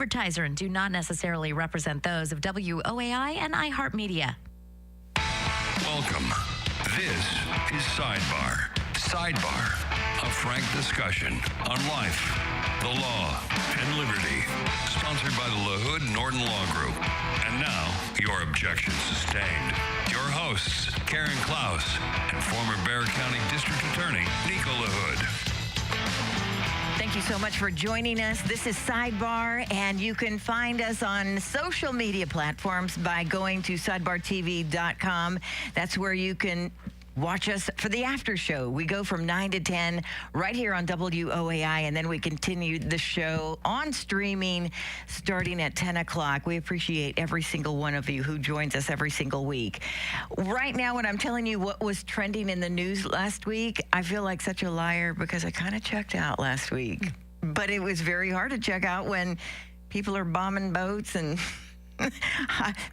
Advertiser and do not necessarily represent those of WOAI and iHeartMedia. Welcome. This is Sidebar. Sidebar, a frank discussion on life, the law, and liberty. Sponsored by the LaHood Norton Law Group. And now, your objection sustained. Your hosts, Karen Klaus and former Bexar County District Attorney, Nico LaHood. Thank you so much for joining us. This is Sidebar, and you can find us on social media platforms by going to sidebartv.com. That's where you can watch us for the after show. We go from 9 to 10 right here on WOAI, and then we continue the show on streaming starting at 10 o'clock. We appreciate every single one of you who joins us every single week. Right now, when I'm telling you what was trending in the news last week, I feel like such a liar because I kind of checked out last week. But it was very hard to check out when people are bombing boats and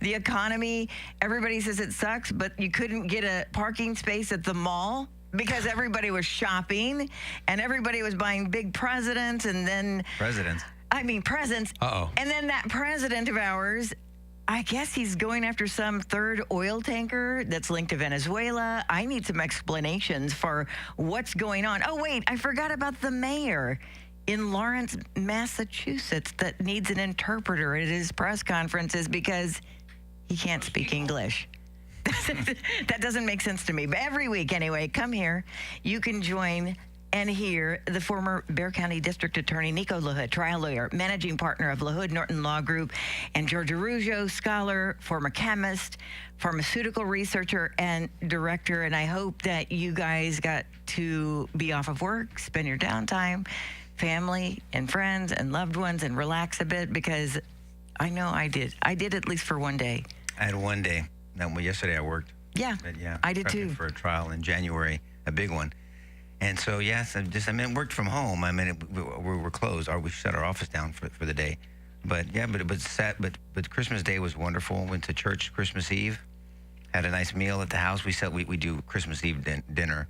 the economy. Everybody says it sucks, but you couldn't get a parking space at the mall because everybody was shopping and everybody was buying big presents and then... presents. Uh-oh. And then that president of ours, I guess he's going after some third oil tanker that's linked to Venezuela. I need some explanations for what's going on. Oh, wait, I forgot about the mayor in Lawrence, Massachusetts, that needs an interpreter at his press conferences because he can't speak English. That doesn't make sense to me. But every week, anyway, come here. You can join and hear the former Bexar County District Attorney, Nico LaHood, trial lawyer, managing partner of LaHood Norton Law Group, and George Araujo, scholar, former chemist, pharmaceutical researcher, and director. And I hope that you guys got to be off of work, spend your downtime, family and friends and loved ones, and relax a bit, because I know I did. I did at least for one day. I had one day. Well, yesterday I worked. Yeah, but yeah, I did too. For a trial in January, a big one. And so, yes, worked from home. We were closed, or we shut our office down for the day. But yeah, but Christmas Day was wonderful. Went to church Christmas Eve, had a nice meal at the house. We do Christmas Eve dinner.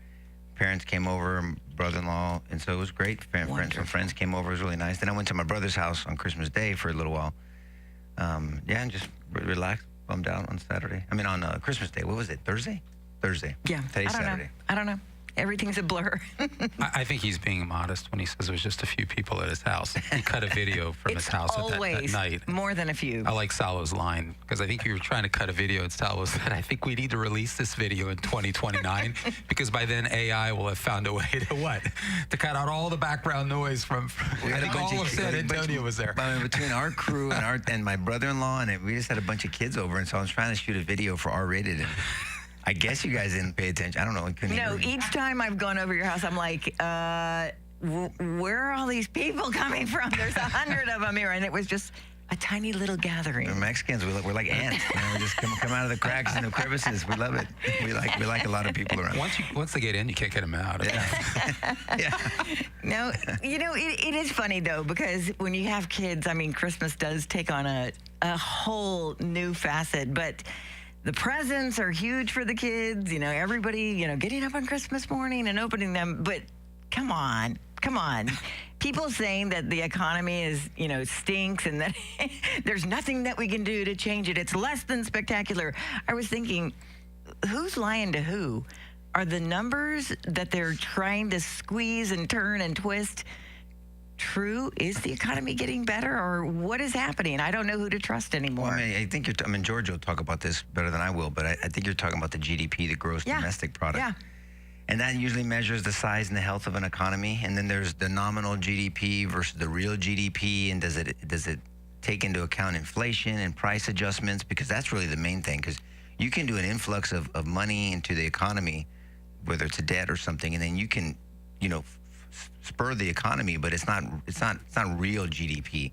Parents came over, brother-in-law, and so it was great. Friends came over. It was really nice. Then I went to my brother's house on Christmas Day for a little while. And just relaxed, bummed out on Saturday. On Christmas Day. What was it? Thursday? Yeah. Today's Saturday. I don't know. Everything's a blur. I think he's being modest when he says it was just a few people at his house. He cut a video from his house at that night. More than a few. I like Salo's line, because I think you were trying to cut a video, and Salo said, I think we need to release this video in 2029, because by then AI will have found a way to what? To cut out all the background noise from I think all of San Antonio was there. Between our crew and my brother-in-law, and we just had a bunch of kids over, and so I was trying to shoot a video for R-rated, and I guess you guys didn't pay attention. I don't know. No, each time I've gone over your house, I'm like, where are all these people coming from? There's 100 of them here. And it was just a tiny little gathering. We're Mexicans. We're like ants. We just come out of the cracks and the crevices. We love it. We like a lot of people around. Once they get in, you can't get them out. Yeah. Yeah. No, it is funny, though, because when you have kids, Christmas does take on a whole new facet. But the presents are huge for the kids. Everybody, getting up on Christmas morning and opening them. But come on. People saying that the economy is, stinks and that there's nothing that we can do to change it. It's less than spectacular. I was thinking, who's lying to who? Are the numbers that they're trying to squeeze and turn and twist true? Is the economy getting better, or what is happening? I don't know who to trust anymore. Well, I think George will talk about this better than I will, but I think you're talking about the GDP, the gross domestic product. Yeah. And that usually measures the size and the health of an economy. And then there's the nominal GDP versus the real GDP, and does it take into account inflation and price adjustments? Because that's really the main thing, because you can do an influx of money into the economy, whether it's a debt or something, and then you can, spur the economy, but it's not real GDP.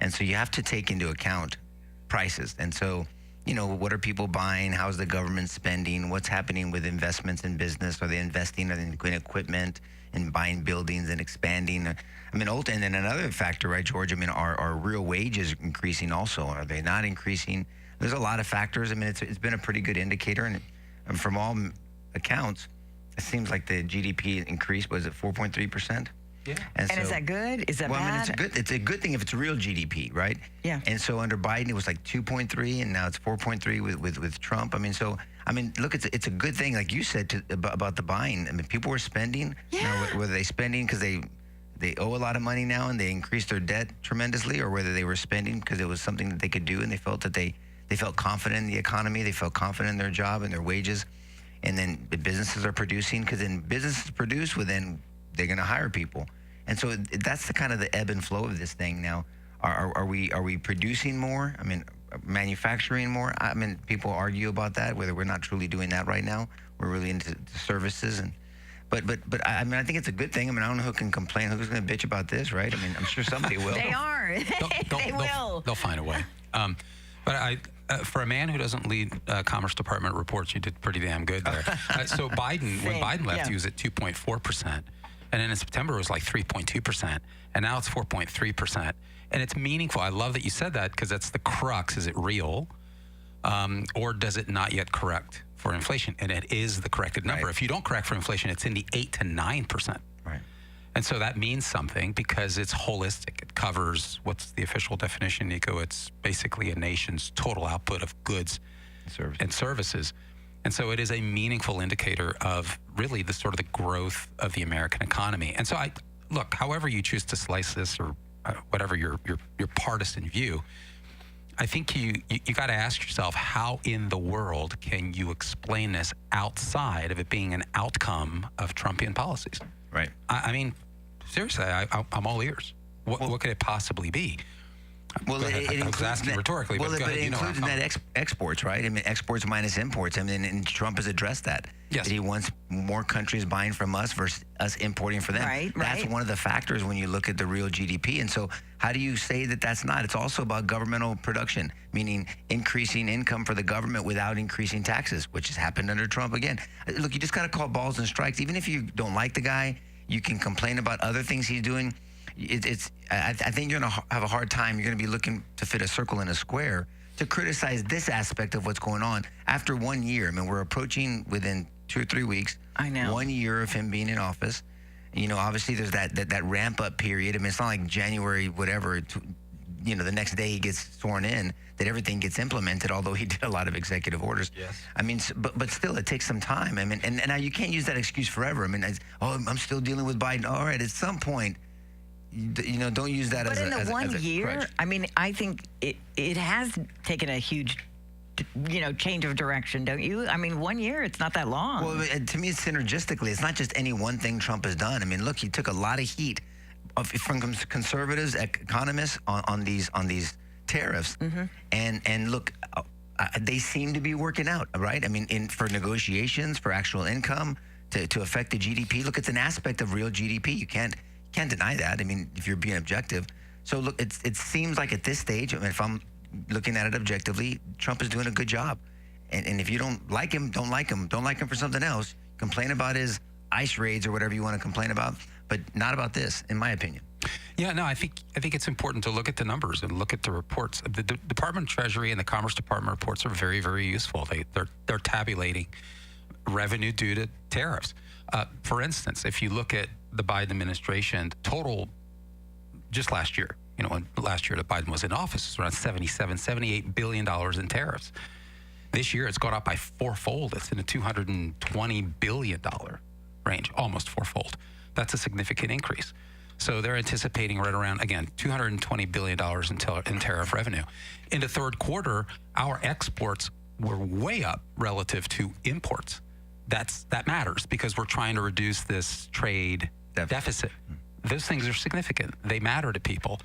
And so you have to take into account prices. And so, what are people buying? How's the government spending? What's happening with investments in business? Are they investing in equipment and buying buildings and expanding? And then another factor, right, George? Are real wages increasing also? Are they not increasing? There's a lot of factors. It's been a pretty good indicator. And from all accounts, it seems like the GDP increase, was it 4.3%? Yeah. And is that good? Is that well, bad? I mean, it's a good thing if it's real GDP, right? Yeah. And so under Biden, it was like 2.3, and now it's 4.3 with Trump. I mean, look, it's a good thing, like you said about the buying. I mean, people were spending. Yeah. You know, whether they spending because they owe a lot of money now and they increased their debt tremendously, or whether they were spending because it was something that they could do and they felt that they felt confident in the economy, they felt confident in their job and their wages, and then the businesses are producing, because then businesses produce, well, then they're going to hire people. And so that's the kind of the ebb and flow of this thing now. Are we producing more? I mean, manufacturing more? I mean, people argue about that, whether we're not truly doing that right now. We're really into services But I mean, I think it's a good thing. I mean, I don't know who can complain. Who's going to bitch about this, right? I mean, I'm sure somebody will. They are. They will. They'll find a way. But for a man who doesn't lead Commerce Department reports, you did pretty damn good there. So when Biden left, he was at 2.4%. And then in September, it was like 3.2%. And now it's 4.3%. And it's meaningful. I love that you said that, because that's the crux. Is it real? Or does it not yet correct for inflation? And it is the corrected number. Right. If you don't correct for inflation, it's in the 8 to 9%. Right. And so that means something, because it's holistic. It covers, what's the official definition, Nico? It's basically a nation's total output of goods and services. And so it is a meaningful indicator of really the sort of the growth of the American economy. And so look, however you choose to slice this, or whatever your partisan view, I think you got to ask yourself, how in the world can you explain this outside of it being an outcome of Trumpian policies? Right. I mean, seriously, I'm all ears. What could it possibly be? Well, I was asking rhetorically, but go ahead, it includes net exports, right? I mean, exports minus imports. I mean, and Trump has addressed that. Yes. That he wants more countries buying from us versus us importing for them. Right, That's right. one of the factors when you look at the real GDP. And so how do you say that that's not? It's also about governmental production, meaning increasing income for the government without increasing taxes, which has happened under Trump again. Look, you just got to call balls and strikes. Even if you don't like the guy, you can complain about other things he's doing. I think you're going to have a hard time. You're going to be looking to fit a circle in a square to criticize this aspect of what's going on after 1 year. I mean, we're approaching within 2 or 3 weeks. I know. 1 year of him being in office. You know, obviously there's that ramp up period. I mean, it's not like January, whatever, the next day he gets sworn in, that everything gets implemented, although he did a lot of executive orders. Yes. I mean, but still, it takes some time. I mean, and now you can't use that excuse forever. I mean, I'm still dealing with Biden. All right, at some point, don't use that But as in the 1 year, crutch. I mean, I think it has taken a huge, change of direction, don't you? I mean, 1 year, it's not that long. Well, to me, it's synergistically. It's not just any one thing Trump has done. I mean, look, he took a lot of heat from conservatives, economists on these tariffs, and look, they seem to be working out, right? I mean, for negotiations, for actual income, to affect the GDP. Look, it's an aspect of real GDP. You can't deny that. I mean, if you're being objective. So look, it seems like at this stage, I mean, if I'm looking at it objectively, Trump is doing a good job. And if you don't like him, don't like him. Don't like him for something else. Complain about his ICE raids or whatever you want to complain about, but not about this, in my opinion. Yeah, no, I think it's important to look at the numbers and look at the reports. The Department of Treasury and the Commerce Department reports are very, very useful. They're tabulating revenue due to tariffs. For instance, if you look at the Biden administration, total just last year, when last year that Biden was in office, it was around $78 billion in tariffs. This year, it's gone up by fourfold. It's in the $220 billion range, almost fourfold. That's a significant increase. So they're anticipating right around, again, $220 billion in tariff revenue. In the third quarter, our exports were way up relative to imports. That matters because we're trying to reduce this trade deficit. Those things are significant. They matter to people.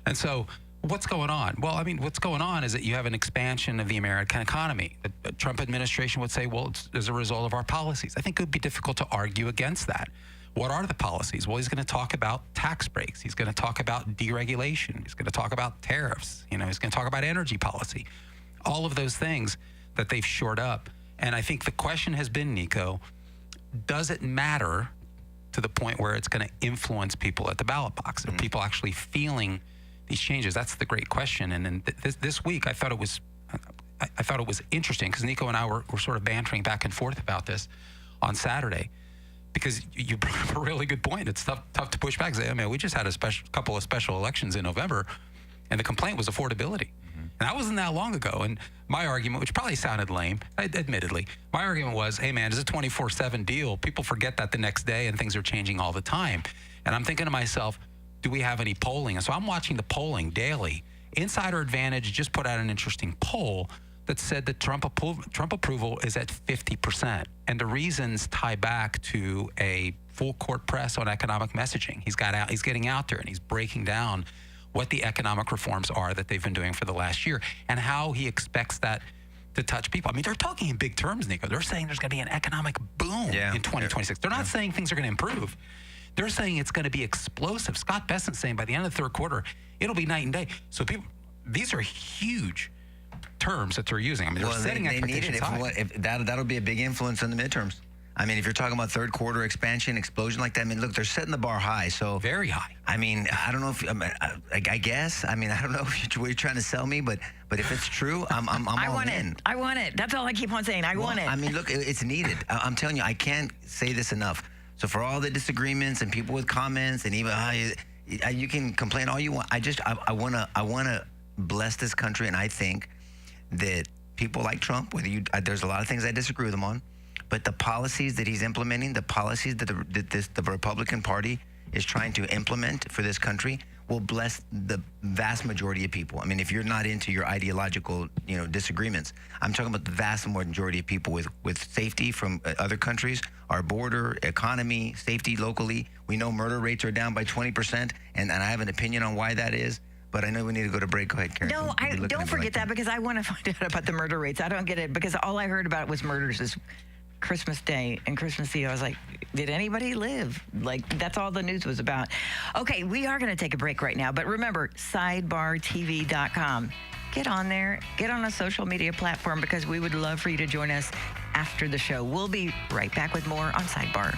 And so what's going on? Well, I mean, what's going on is that you have an expansion of the American economy. The Trump administration would say, well, it's as a result of our policies. I think it would be difficult to argue against that. What are the policies? Well, he's going to talk about tax breaks. He's going to talk about deregulation. He's going to talk about tariffs. He's going to talk about energy policy. All of those things that they've shored up. And I think the question has been, Nico, does it matter to the point where it's going to influence people at the ballot box? Are people actually feeling these changes? That's the great question. And then this week, I thought it was interesting because Nico and I were sort of bantering back and forth about this on Saturday. because you brought up a really good point. It's tough to push back. Say, I mean, we just had a couple of special elections in November, and the complaint was affordability. And that wasn't that long ago. And my argument, which probably sounded lame, admittedly, my argument was, hey, man, it's a 24/7 deal. People forget that the next day, and things are changing all the time. And I'm thinking to myself, do we have any polling? And so I'm watching the polling daily. Insider Advantage just put out an interesting poll that said that Trump approval is at 50%. And the reasons tie back to a full court press on economic messaging. He's getting out there, and he's breaking down what the economic reforms are that they've been doing for the last year and how he expects that to touch people. I mean, they're talking in big terms, Nico. They're saying there's going to be an economic boom in 2026. They're not saying things are going to improve. They're saying it's going to be explosive. Scott Bessent's saying by the end of the third quarter, it'll be night and day. So people, these are huge terms that they're using. I mean, they're setting expectations high. That'll be a big influence on the midterms. I mean, if you're talking about third quarter expansion, explosion like that, I mean, look, they're setting the bar high. So very high. I mean, I don't know if I guess. I mean, I don't know what you're trying to sell me, but if it's true, I'm all in. I want it. That's all I keep on saying. I want it. I mean, look, it's needed. I'm telling you, I can't say this enough. So for all the disagreements and people with comments and even you can complain all you want. I wanna bless this country, and I think that people like Trump, there's a lot of things I disagree with him on. But the policies that he's implementing, the policies that the Republican Party is trying to implement for this country will bless the vast majority of people. I mean, if you're not into your ideological, disagreements, I'm talking about the vast majority of people with safety from other countries, our border, economy, safety locally. We know murder rates are down by 20%, and I have an opinion on why that is. But I know we need to go to break. Go ahead, Karen. No, don't forget that because I want to find out about the murder rates. I don't get it because all I heard about was murders this Christmas Day and Christmas Eve. I was like, did anybody live? Like, that's all the news was about. Okay, we are going to take a break right now. But remember, sidebartv.com. Get on there. Get on a social media platform because we would love for you to join us after the show. We'll be right back with more on Sidebar.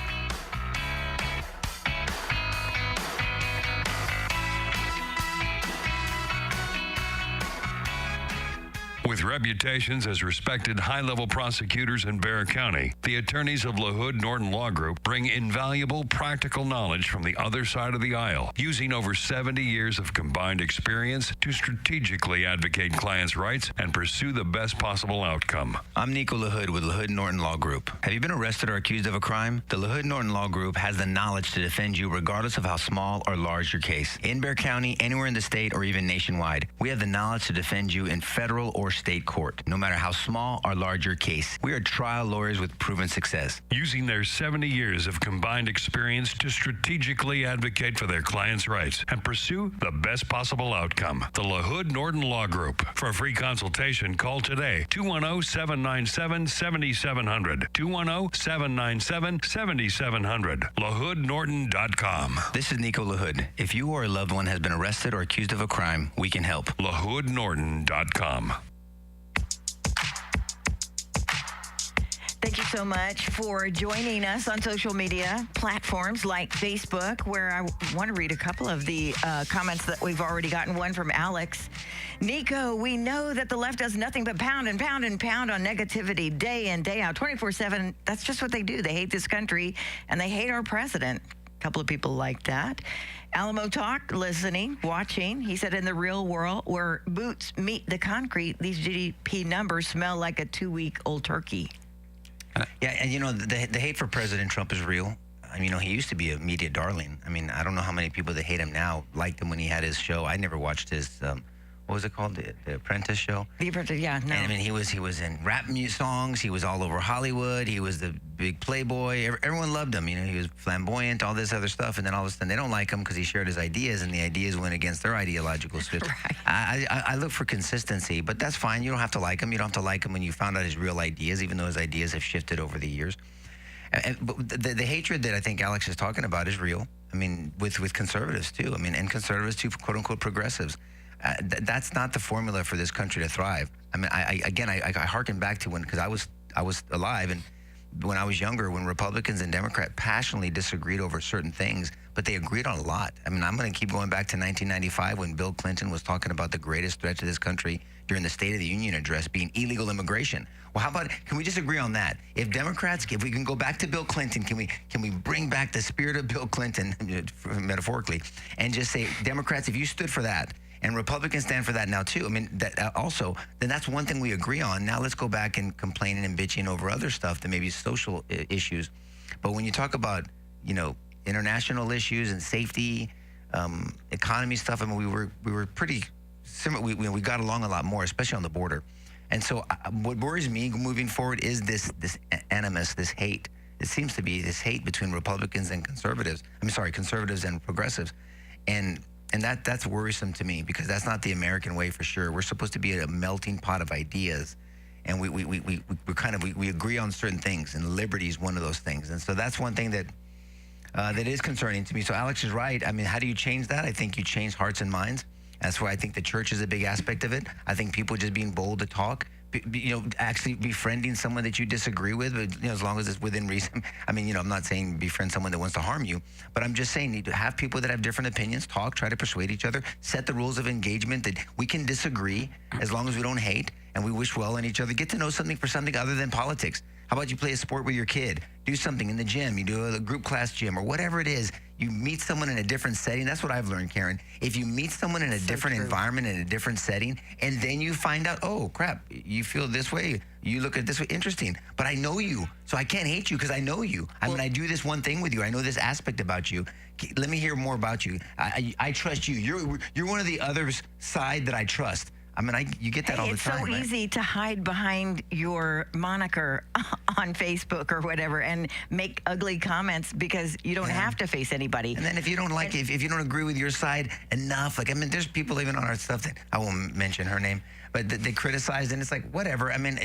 With reputations as respected high-level prosecutors in Bexar County, the attorneys of LaHood Norton Law Group bring invaluable practical knowledge from the other side of the aisle, using over 70 years of combined experience to strategically advocate clients' rights and pursue the best possible outcome. I'm Nico LaHood with LaHood Norton Law Group. Have you been arrested or accused of a crime? The LaHood Norton Law Group has the knowledge to defend you regardless of how small or large your case. In Bexar County, anywhere in the state, or even nationwide, we have the knowledge to defend you in federal or state court, no matter how small or large your case. We are trial lawyers with proven success. Using their 70 years of combined experience to strategically advocate for their clients' rights and pursue the best possible outcome. The LaHood Norton Law Group. For a free consultation, call today, 210-797-7700. 210-797-7700. LaHoodNorton.com. This is Nico LaHood. If you or a loved one has been arrested or accused of a crime, we can help. LaHoodNorton.com. Thank you so much for joining us on social media platforms like Facebook, where I want to read a couple of the comments that we've already gotten. One from Alex. Nico, we know that the left does nothing but pound and pound and pound on negativity day in, day out, 24/7. That's just what they do. They hate this country, and they hate our president. A couple of people like that. Alamo Talk, listening, watching. He said, in the real world, where boots meet the concrete, these GDP numbers smell like a 2-week-old turkey. Yeah, and the hate for President Trump is real. I mean, he used to be a media darling. I mean, I don't know how many people that hate him now liked him when he had his show. I never watched his, what was it called? The Apprentice show? The Apprentice, yeah, no. And I mean, he was in rap songs. He was all over Hollywood. He was the big playboy. Everyone loved him. He was flamboyant, all this other stuff. And then all of a sudden, they don't like him because he shared his ideas, and the ideas went against their ideological script. Right. I look for consistency, but that's fine. You don't have to like him. You don't have to like him when you found out his real ideas, even though his ideas have shifted over the years. But the hatred that I think Alex is talking about is real. I mean, with conservatives, too. I mean, and conservatives, too, quote-unquote progressives. That's not the formula for this country to thrive. I mean, I harken back to because I was alive, and when I was younger, when Republicans and Democrats passionately disagreed over certain things, but they agreed on a lot. I mean, I'm going to keep going back to 1995 when Bill Clinton was talking about the greatest threat to this country during the State of the Union address being illegal immigration. Well, how about, can we just agree on that? If Democrats, if we can go back to Bill Clinton, can we bring back the spirit of Bill Clinton, metaphorically, and just say, Democrats, if you stood for that, and Republicans stand for that now too. I mean, that also, then that's one thing we agree on. Now let's go back and complaining and bitching over other stuff that maybe social issues. But when you talk about, you know, international issues and safety, economy stuff, I mean, we were pretty similar. We got along a lot more, especially on the border. And so what worries me moving forward is this animus, this hate. It seems to be this hate between Republicans and conservatives. Conservatives and progressives. And that's worrisome to me, because that's not the American way for sure. We're supposed to be a melting pot of ideas, and we agree on certain things, and liberty is one of those things. And so that's one thing that is concerning to me. So Alex is right. I mean, how do you change that? I think you change hearts and minds. That's why I think the church is a big aspect of it. I think people just being bold to talk, actually befriending someone that you disagree with, but, as long as it's within reason. I mean, I'm not saying befriend someone that wants to harm you, but I'm just saying, need to have people that have different opinions, talk, try to persuade each other, set the rules of engagement that we can disagree as long as we don't hate and we wish well on each other. Get to know something for something other than politics. How about you play a sport with your kid? Do something in the gym. You do a group class gym or whatever it is. You meet someone in a different setting. That's what I've learned, Karen. If you meet someone in a different environment, in a different setting, and then you find out, oh, crap, you feel this way. You look at it this way. Interesting. But I know you, so I can't hate you because I know you. I mean, I do this one thing with you. I know this aspect about you. Let me hear more about you. I trust you. You're one of the other's side that I trust. I mean, you get that all the time, It's so easy to hide behind your moniker on Facebook or whatever and make ugly comments because you don't have to face anybody. And then if you don't like it, if you don't agree with your side enough, like, I mean, there's people even on our stuff that, I won't mention her name, but they criticize, and it's like, whatever. I mean,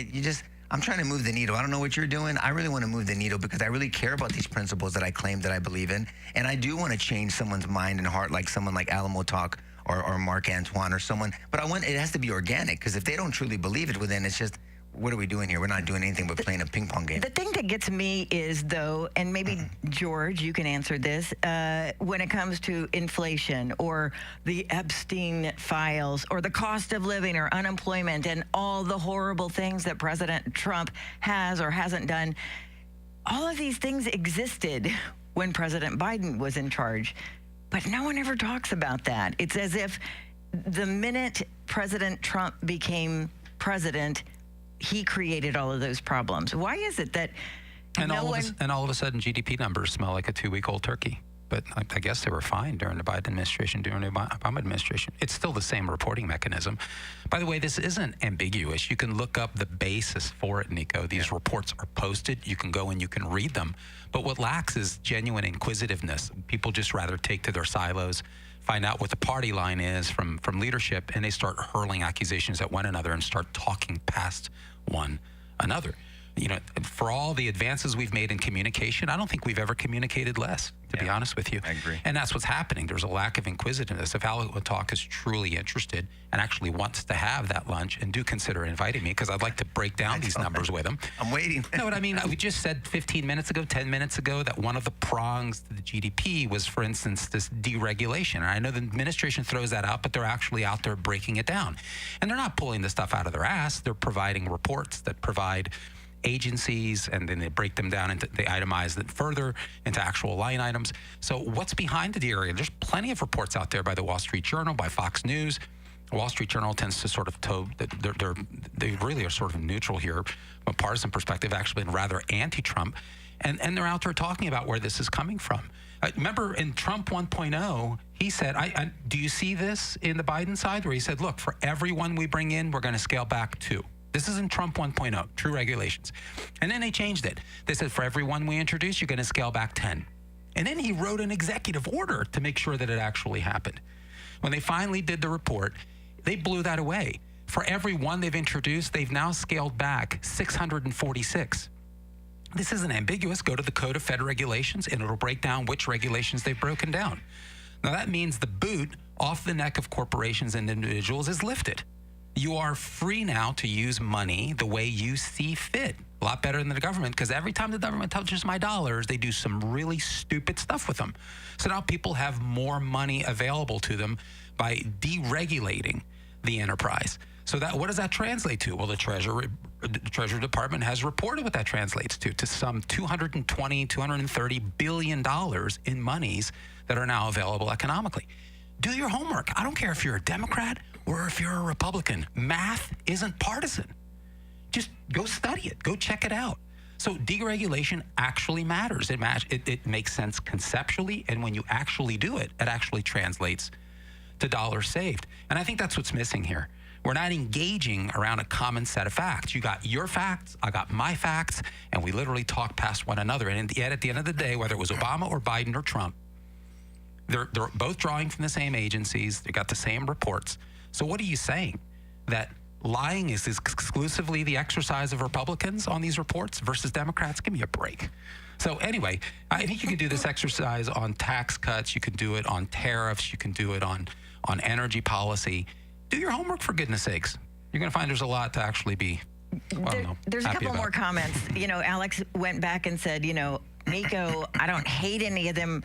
I'm trying to move the needle. I don't know what you're doing. I really want to move the needle because I really care about these principles that I claim that I believe in. And I do want to change someone's mind and heart, like someone like Alamo Talk or Mark Antoine or someone. But it has to be organic, because if they don't truly believe it, well, then it's just, what are we doing here? We're not doing anything but playing a ping pong game. The thing that gets me is, though, and maybe George, you can answer this, when it comes to inflation or the Epstein files or the cost of living or unemployment and all the horrible things that President Trump has or hasn't done, all of these things existed when President Biden was in charge. But no one ever talks about that. It's as if the minute President Trump became president, he created all of those problems. Why is it that all of a sudden GDP numbers smell like a 2-week-old turkey? But I guess they were fine during the Biden administration, during the Obama administration. It's still the same reporting mechanism. By the way, this isn't ambiguous. You can look up the basis for it, Nico. These reports are posted. You can go and you can read them. But what lacks is genuine inquisitiveness. People just rather take to their silos, find out what the party line is from leadership, and they start hurling accusations at one another and start talking past one another. For all the advances we've made in communication, I don't think we've ever communicated less, to be honest with you. I agree. And that's what's happening. There's a lack of inquisitiveness. If Alamo Talk is truly interested and actually wants to have that lunch, and do consider inviting me, because I'd like to break down these numbers with him. I'm waiting. No, but I mean, we just said 10 minutes ago, that one of the prongs to the GDP was, for instance, this deregulation. And I know the administration throws that out, but they're actually out there breaking it down. And they're not pulling the stuff out of their ass. They're providing reports that provide agencies, and then they break them down into, they itemize it further into actual line items. So what's behind the deregulation? There's plenty of reports out there by the Wall Street Journal, by Fox News. The Wall Street Journal tends to sort of they really are sort of neutral here from a partisan perspective, actually, and rather anti-Trump. And they're out there talking about where this is coming from. Remember in Trump 1.0, he said, do you see this in the Biden side, where he said, look, for everyone we bring in, we're going to scale back 2. This is in Trump 1.0, true regulations. And then they changed it. They said, for everyone we introduce, you're going to scale back 10. And then he wrote an executive order to make sure that it actually happened. When they finally did the report, they blew that away. For every one they've introduced, they've now scaled back 646. This isn't ambiguous. Go to the Code of Federal Regulations, and it'll break down which regulations they've broken down. Now, that means the boot off the neck of corporations and individuals is lifted. You are free now to use money the way you see fit. A lot better than the government, because every time the government touches my dollars, they do some really stupid stuff with them. So now people have more money available to them by deregulating the enterprise. So that, what does that translate to? Well, the Treasury Department has reported what that translates to some $230 billion in monies that are now available economically. Do your homework. I don't care if you're a Democrat or if you're a Republican. Math isn't partisan. Just go study it. Go check it out. So deregulation actually matters. It makes sense conceptually, and when you actually do it, it actually translates to dollars saved. And I think that's what's missing here. We're not engaging around a common set of facts. You got your facts, I got my facts, and we literally talk past one another. And yet, at the end of the day, whether it was Obama or Biden or Trump, they're both drawing from the same agencies. They got the same reports. So what are you saying? That lying is exclusively the exercise of Republicans on these reports versus Democrats? Give me a break. So anyway, I think you can do this exercise on tax cuts. You can do it on tariffs. You can do it on energy policy. Do your homework, for goodness sakes. You're going to find there's a lot to actually be, there's a couple about. more comments. Alex went back and said, Nico, I don't hate any of them.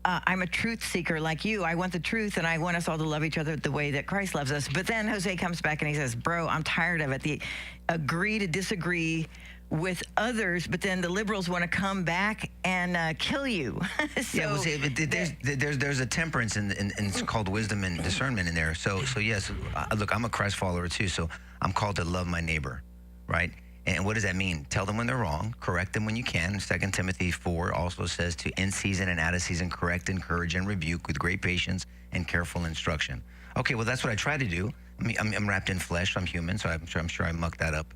I'm a truth seeker like you. I want the truth, and I want us all to love each other the way that Christ loves us. But then Jose comes back and he says, bro, I'm tired of it. The agree to disagree with others, but then the liberals want to come back and kill you. So there's a temperance and it's called wisdom and discernment in there. So yes, look, I'm a Christ follower too, so I'm called to love my neighbor, right? And what does that mean? Tell them when they're wrong, correct them when you can. 2 Timothy 4 also says to in season and out of season, correct, encourage, and rebuke with great patience and careful instruction. Okay, well, that's what I try to do. I'm wrapped in flesh. I'm human, so I'm sure I muck that up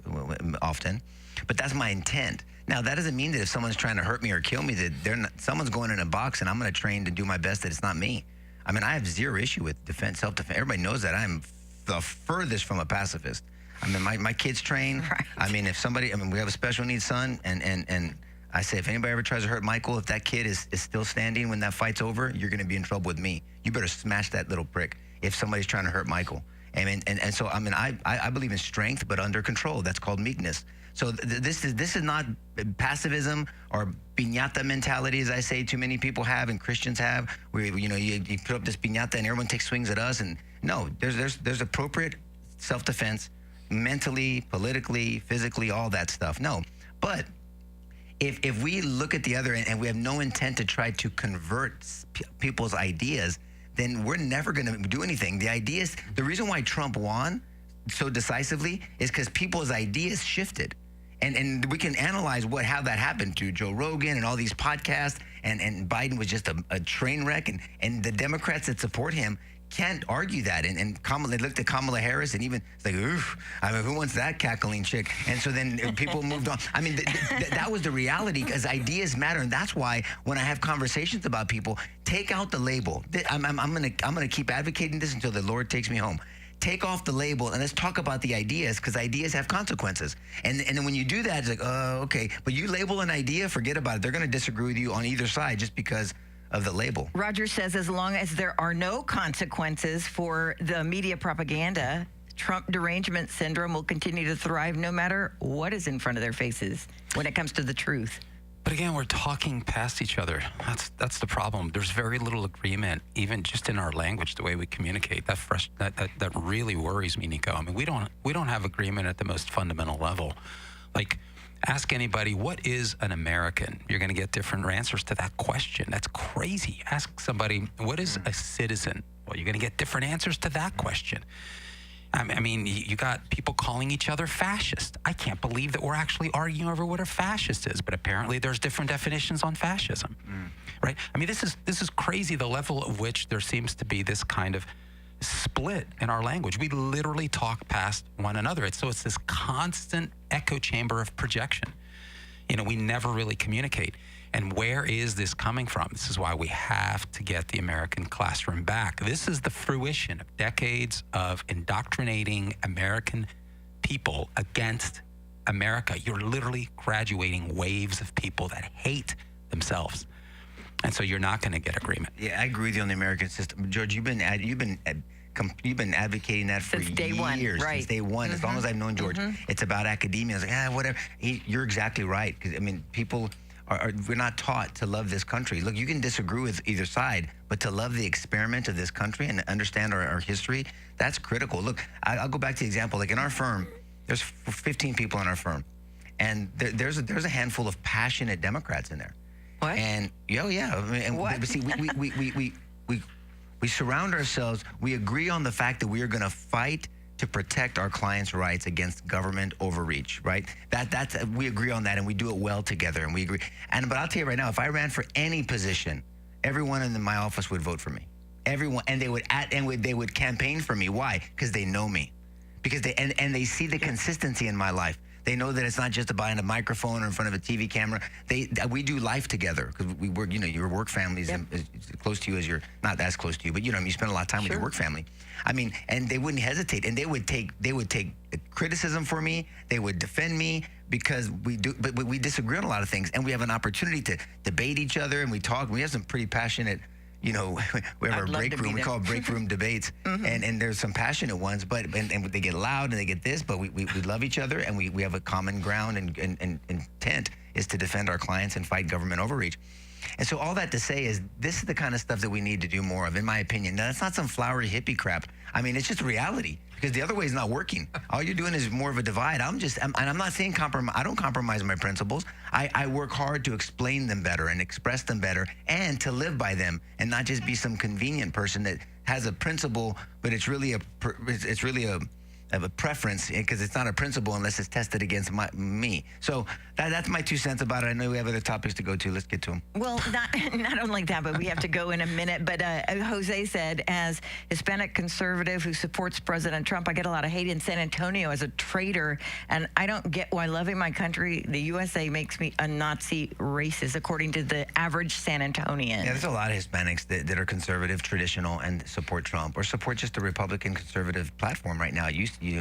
often. But that's my intent. Now, that doesn't mean that if someone's trying to hurt me or kill me, that someone's going in a box and I'm going to train to do my best that it's not me. I mean, I have zero issue with self-defense. Everybody knows that I'm the furthest from a pacifist. I mean, my kids train. Right. I mean, we have a special needs son, and I say, if anybody ever tries to hurt Michael, if that kid is still standing when that fight's over, you're going to be in trouble with me. You better smash that little prick if somebody's trying to hurt Michael. And so, I mean, I believe in strength, but under control. That's called meekness. So this is not passivism or piñata mentality, as I say too many people have and Christians have, where you put up this piñata and everyone takes swings at us. And no, there's appropriate self-defense, mentally, politically, physically, all that stuff. No, but if we look at the other end and we have no intent to try to convert people's ideas, then we're never going to do anything. The reason why Trump won so decisively is because people's ideas shifted. And we can analyze how that happened to Joe Rogan and all these podcasts, and Biden was just a train wreck, and the Democrats that support him can't argue that. And they looked at Kamala Harris, and even it's like, oof, I mean, who wants that cackling chick? And so then people moved on. I mean, that was the reality, because ideas matter, and that's why when I have conversations about people, take out the label. I'm gonna keep advocating this until the Lord takes me home. Take off the label and let's talk about the ideas, because ideas have consequences. And then when you do that, it's like, oh, okay. But you label an idea, forget about it. They're going to disagree with you on either side just because of the label. Roger says, as long as there are no consequences for the media propaganda, Trump derangement syndrome will continue to thrive no matter what is in front of their faces when it comes to the truth. But again, we're talking past each other. That's the problem. There's very little agreement, even just in our language, the way we communicate. That really worries me, Nico. I mean, we don't have agreement at the most fundamental level. Like, ask anybody, what is an American? You're going to get different answers to that question. That's crazy. Ask somebody, what is a citizen? Well, you're going to get different answers to that question. I mean, you got people calling each other fascist. I can't believe that we're actually arguing over what a fascist is, but apparently there's different definitions on fascism, right? I mean, this is crazy, the level of which there seems to be this kind of split in our language. We literally talk past one another. It's this constant echo chamber of projection. We never really communicate. And where is this coming from? This is why we have to get the American classroom back. This is the fruition of decades of indoctrinating American people against America. You're literally graduating waves of people that hate themselves. And so you're not going to get agreement. Yeah, I agree with you on the American system. George, you've been you've been advocating that for Since day years. one, right. Since day one. As long as I've known George, it's about academia. I was like, whatever. You're exactly right. Because, I mean, people we're not taught to love this country. Look, you can disagree with either side, but to love the experiment of this country and understand our history, that's critical. Look, I'll go back to the example. Like in our firm, there's 15 people in our firm. And there's a handful of passionate Democrats in there. What? And, yeah. I mean, and, What? But see, we surround ourselves. We agree on the fact that we are going to fight to protect our clients' rights against government overreach, right? That's we agree on that, and we do it well together, and we agree. But I'll tell you right now, if I ran for any position, everyone in my office would vote for me. Everyone, and they would campaign for me. Why? Because they know me, because they see the consistency in my life. They know that it's not just behind a microphone or in front of a TV camera. We do life together because we work. You know, your work family is as close to you as not as close to you, but you know, you spend a lot of time with your work family. I mean, and they wouldn't hesitate, and they would take criticism for me. They would defend me because but we disagree on a lot of things, and we have an opportunity to debate each other, and we talk. We have some pretty passionate. You know, we have our break room. We call it break room debates, and there's some passionate ones, but and they get loud and they get this, but we love each other, and we have a common ground and intent is to defend our clients and fight government overreach. And so all that to say is this is the kind of stuff that we need to do more of, in my opinion. Now, that's not some flowery hippie crap. I mean, it's just reality because the other way is not working. All you're doing is more of a divide. I'm not saying I don't compromise my principles. I work hard to explain them better and express them better and to live by them and not just be some convenient person that has a principle, but it's really a preference because it's not a principle unless it's tested against me. So that's my 2 cents about it. I know we have other topics to go to. Let's get to them. Well, not only that, but we have to go in a minute. But Jose said, as Hispanic conservative who supports President Trump, I get a lot of hate in San Antonio as a traitor, and I don't get why loving my country, the USA, makes me a Nazi racist, according to the average San Antonian. Yeah, there's a lot of Hispanics that are conservative, traditional, and support Trump or support just the Republican conservative platform right now.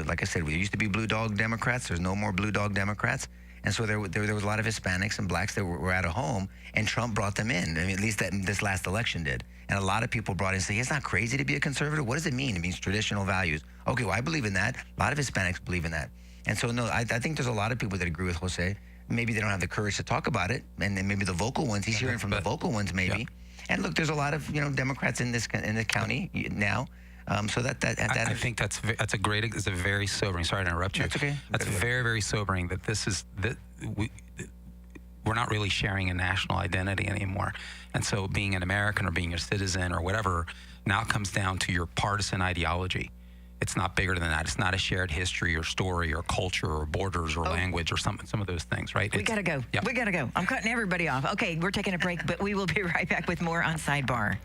Like I said, we used to be blue dog Democrats. There's no more blue dog Democrats. And so there was a lot of Hispanics and blacks that were out of home, and Trump brought them in. I mean, at least this last election did. And a lot of people brought in and say, it's not crazy to be a conservative. What does it mean? It means traditional values. Okay, well, I believe in that. A lot of Hispanics believe in that. And so, no, I think there's a lot of people that agree with Jose. Maybe they don't have the courage to talk about it. And then maybe the vocal ones, he's hearing from the vocal ones maybe. Yeah. And look, there's a lot of, Democrats in the county now. So I think that's a very sobering. Sorry to interrupt you. That's okay. That's very, very sobering that we're not really sharing a national identity anymore. And so being an American or being a citizen or whatever now comes down to your partisan ideology. It's not bigger than that. It's not a shared history or story or culture or borders or language or some of those things, right? We got to go. Yep. We got to go. I'm cutting everybody off. Okay, we're taking a break, but we will be right back with more on Sidebar.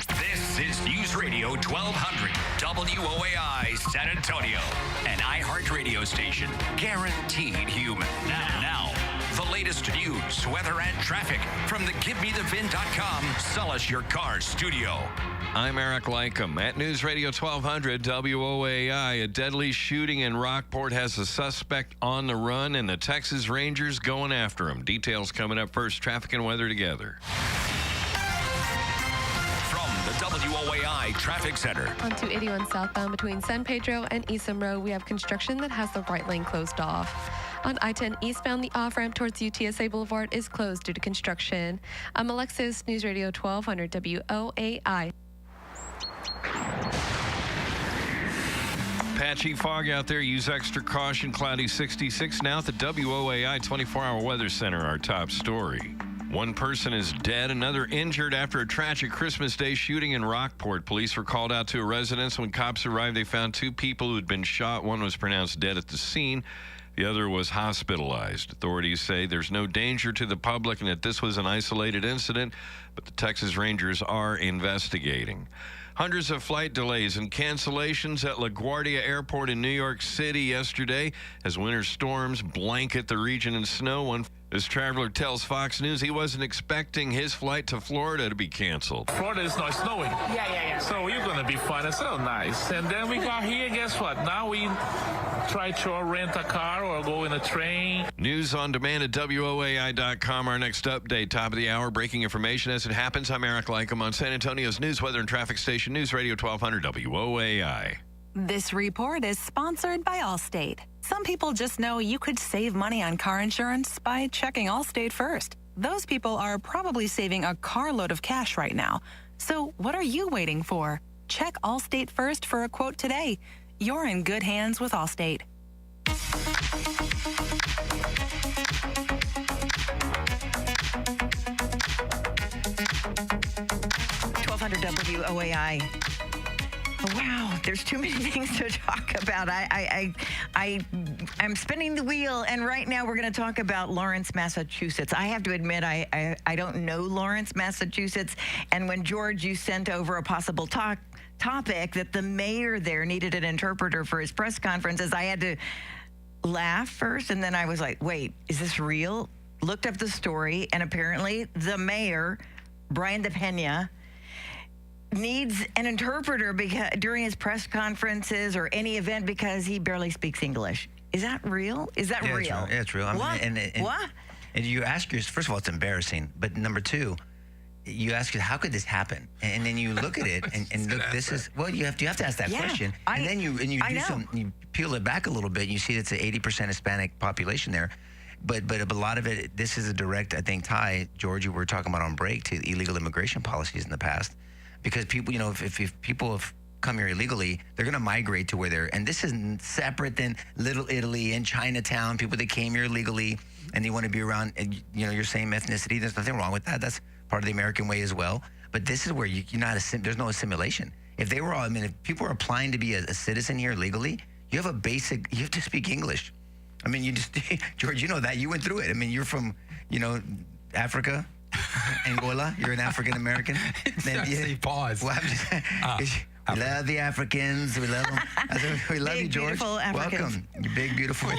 This is News Radio 1200 WOAI San Antonio, an iHeartRadio station, guaranteed human. Now, the latest news, weather, and traffic from the GiveMeTheVin.com Sell Us Your Car studio. I'm Eric Lycum. At News Radio 1200 WOAI, a deadly shooting in Rockport has a suspect on the run, and the Texas Rangers going after him. Details coming up first. Traffic and weather together. WOAI Traffic Center. On 281 southbound between San Pedro and Eastham Road, we have construction that has the right lane closed off. On I-10 eastbound, the off-ramp towards UTSA Boulevard is closed due to construction. I'm Alexis, News Radio 1200 WOAI. Patchy fog out there. Use extra caution. Cloudy 66 now at the WOAI 24-hour weather center, our top story. One person is dead, another injured after a tragic Christmas Day shooting in Rockport. Police were called out to a residence. When cops arrived, they found 2 people who had been shot. One was pronounced dead at the scene. The other was hospitalized. Authorities say there's no danger to the public and that this was an isolated incident, but the Texas Rangers are investigating. Hundreds of flight delays and cancellations at LaGuardia Airport in New York City yesterday as winter storms blanket the region in snow. This traveler tells Fox News he wasn't expecting his flight to Florida to be canceled. Florida is not snowing. Yeah. So you're going to be fun. It's so nice. And then we got here, guess what? Now we try to rent a car or go in a train. News on demand at WOAI.com. Our next update, top of the hour, breaking information as it happens. I'm Eric Lycom on San Antonio's news, weather, and traffic station, News Radio 1200 WOAI. This report is sponsored by Allstate. Some people just know you could save money on car insurance by checking Allstate first. Those people are probably saving a carload of cash right now. So what are you waiting for? Check Allstate first for a quote today. You're in good hands with Allstate. 1200 WOAI. Wow, there's too many things to talk about. I'm spinning the wheel, and right now we're going to talk about Lawrence, Massachusetts. I have to admit, I don't know Lawrence, Massachusetts, and when, George, you sent over a possible topic that the mayor there needed an interpreter for his press conferences, I had to laugh first, and then I was like, wait, is this real? Looked up the story, and apparently the mayor, Brian DePena, needs an interpreter during his press conferences or any event because he barely speaks English. Is that real? Is that real? Yeah, it's real. I mean, What? What? And you ask yourself, first of all, it's embarrassing. But number two, you ask yourself, how could this happen? And then you look at it and look, this is, well, you have to ask that question. And then you peel it back a little bit and you see it's an 80% Hispanic population there. But a lot of it, this is a direct, I think, tie, George, you were talking about on break, to illegal immigration policies in the past. Because people, if people have come here illegally, they're going to migrate to where they're, and this is separate than Little Italy and Chinatown, people that came here illegally and they want to be around, your same ethnicity. There's nothing wrong with that. That's part of the American way as well. But this is where there's no assimilation. If people are applying to be a citizen here legally, you have to speak English. I mean, you just, George, you know that. You went through it. I mean, you're from, Africa. Angola, you're an African American. Pause. Well, we love the Africans. We love them. We love big, you, George. Beautiful Africans. Welcome, you big, beautiful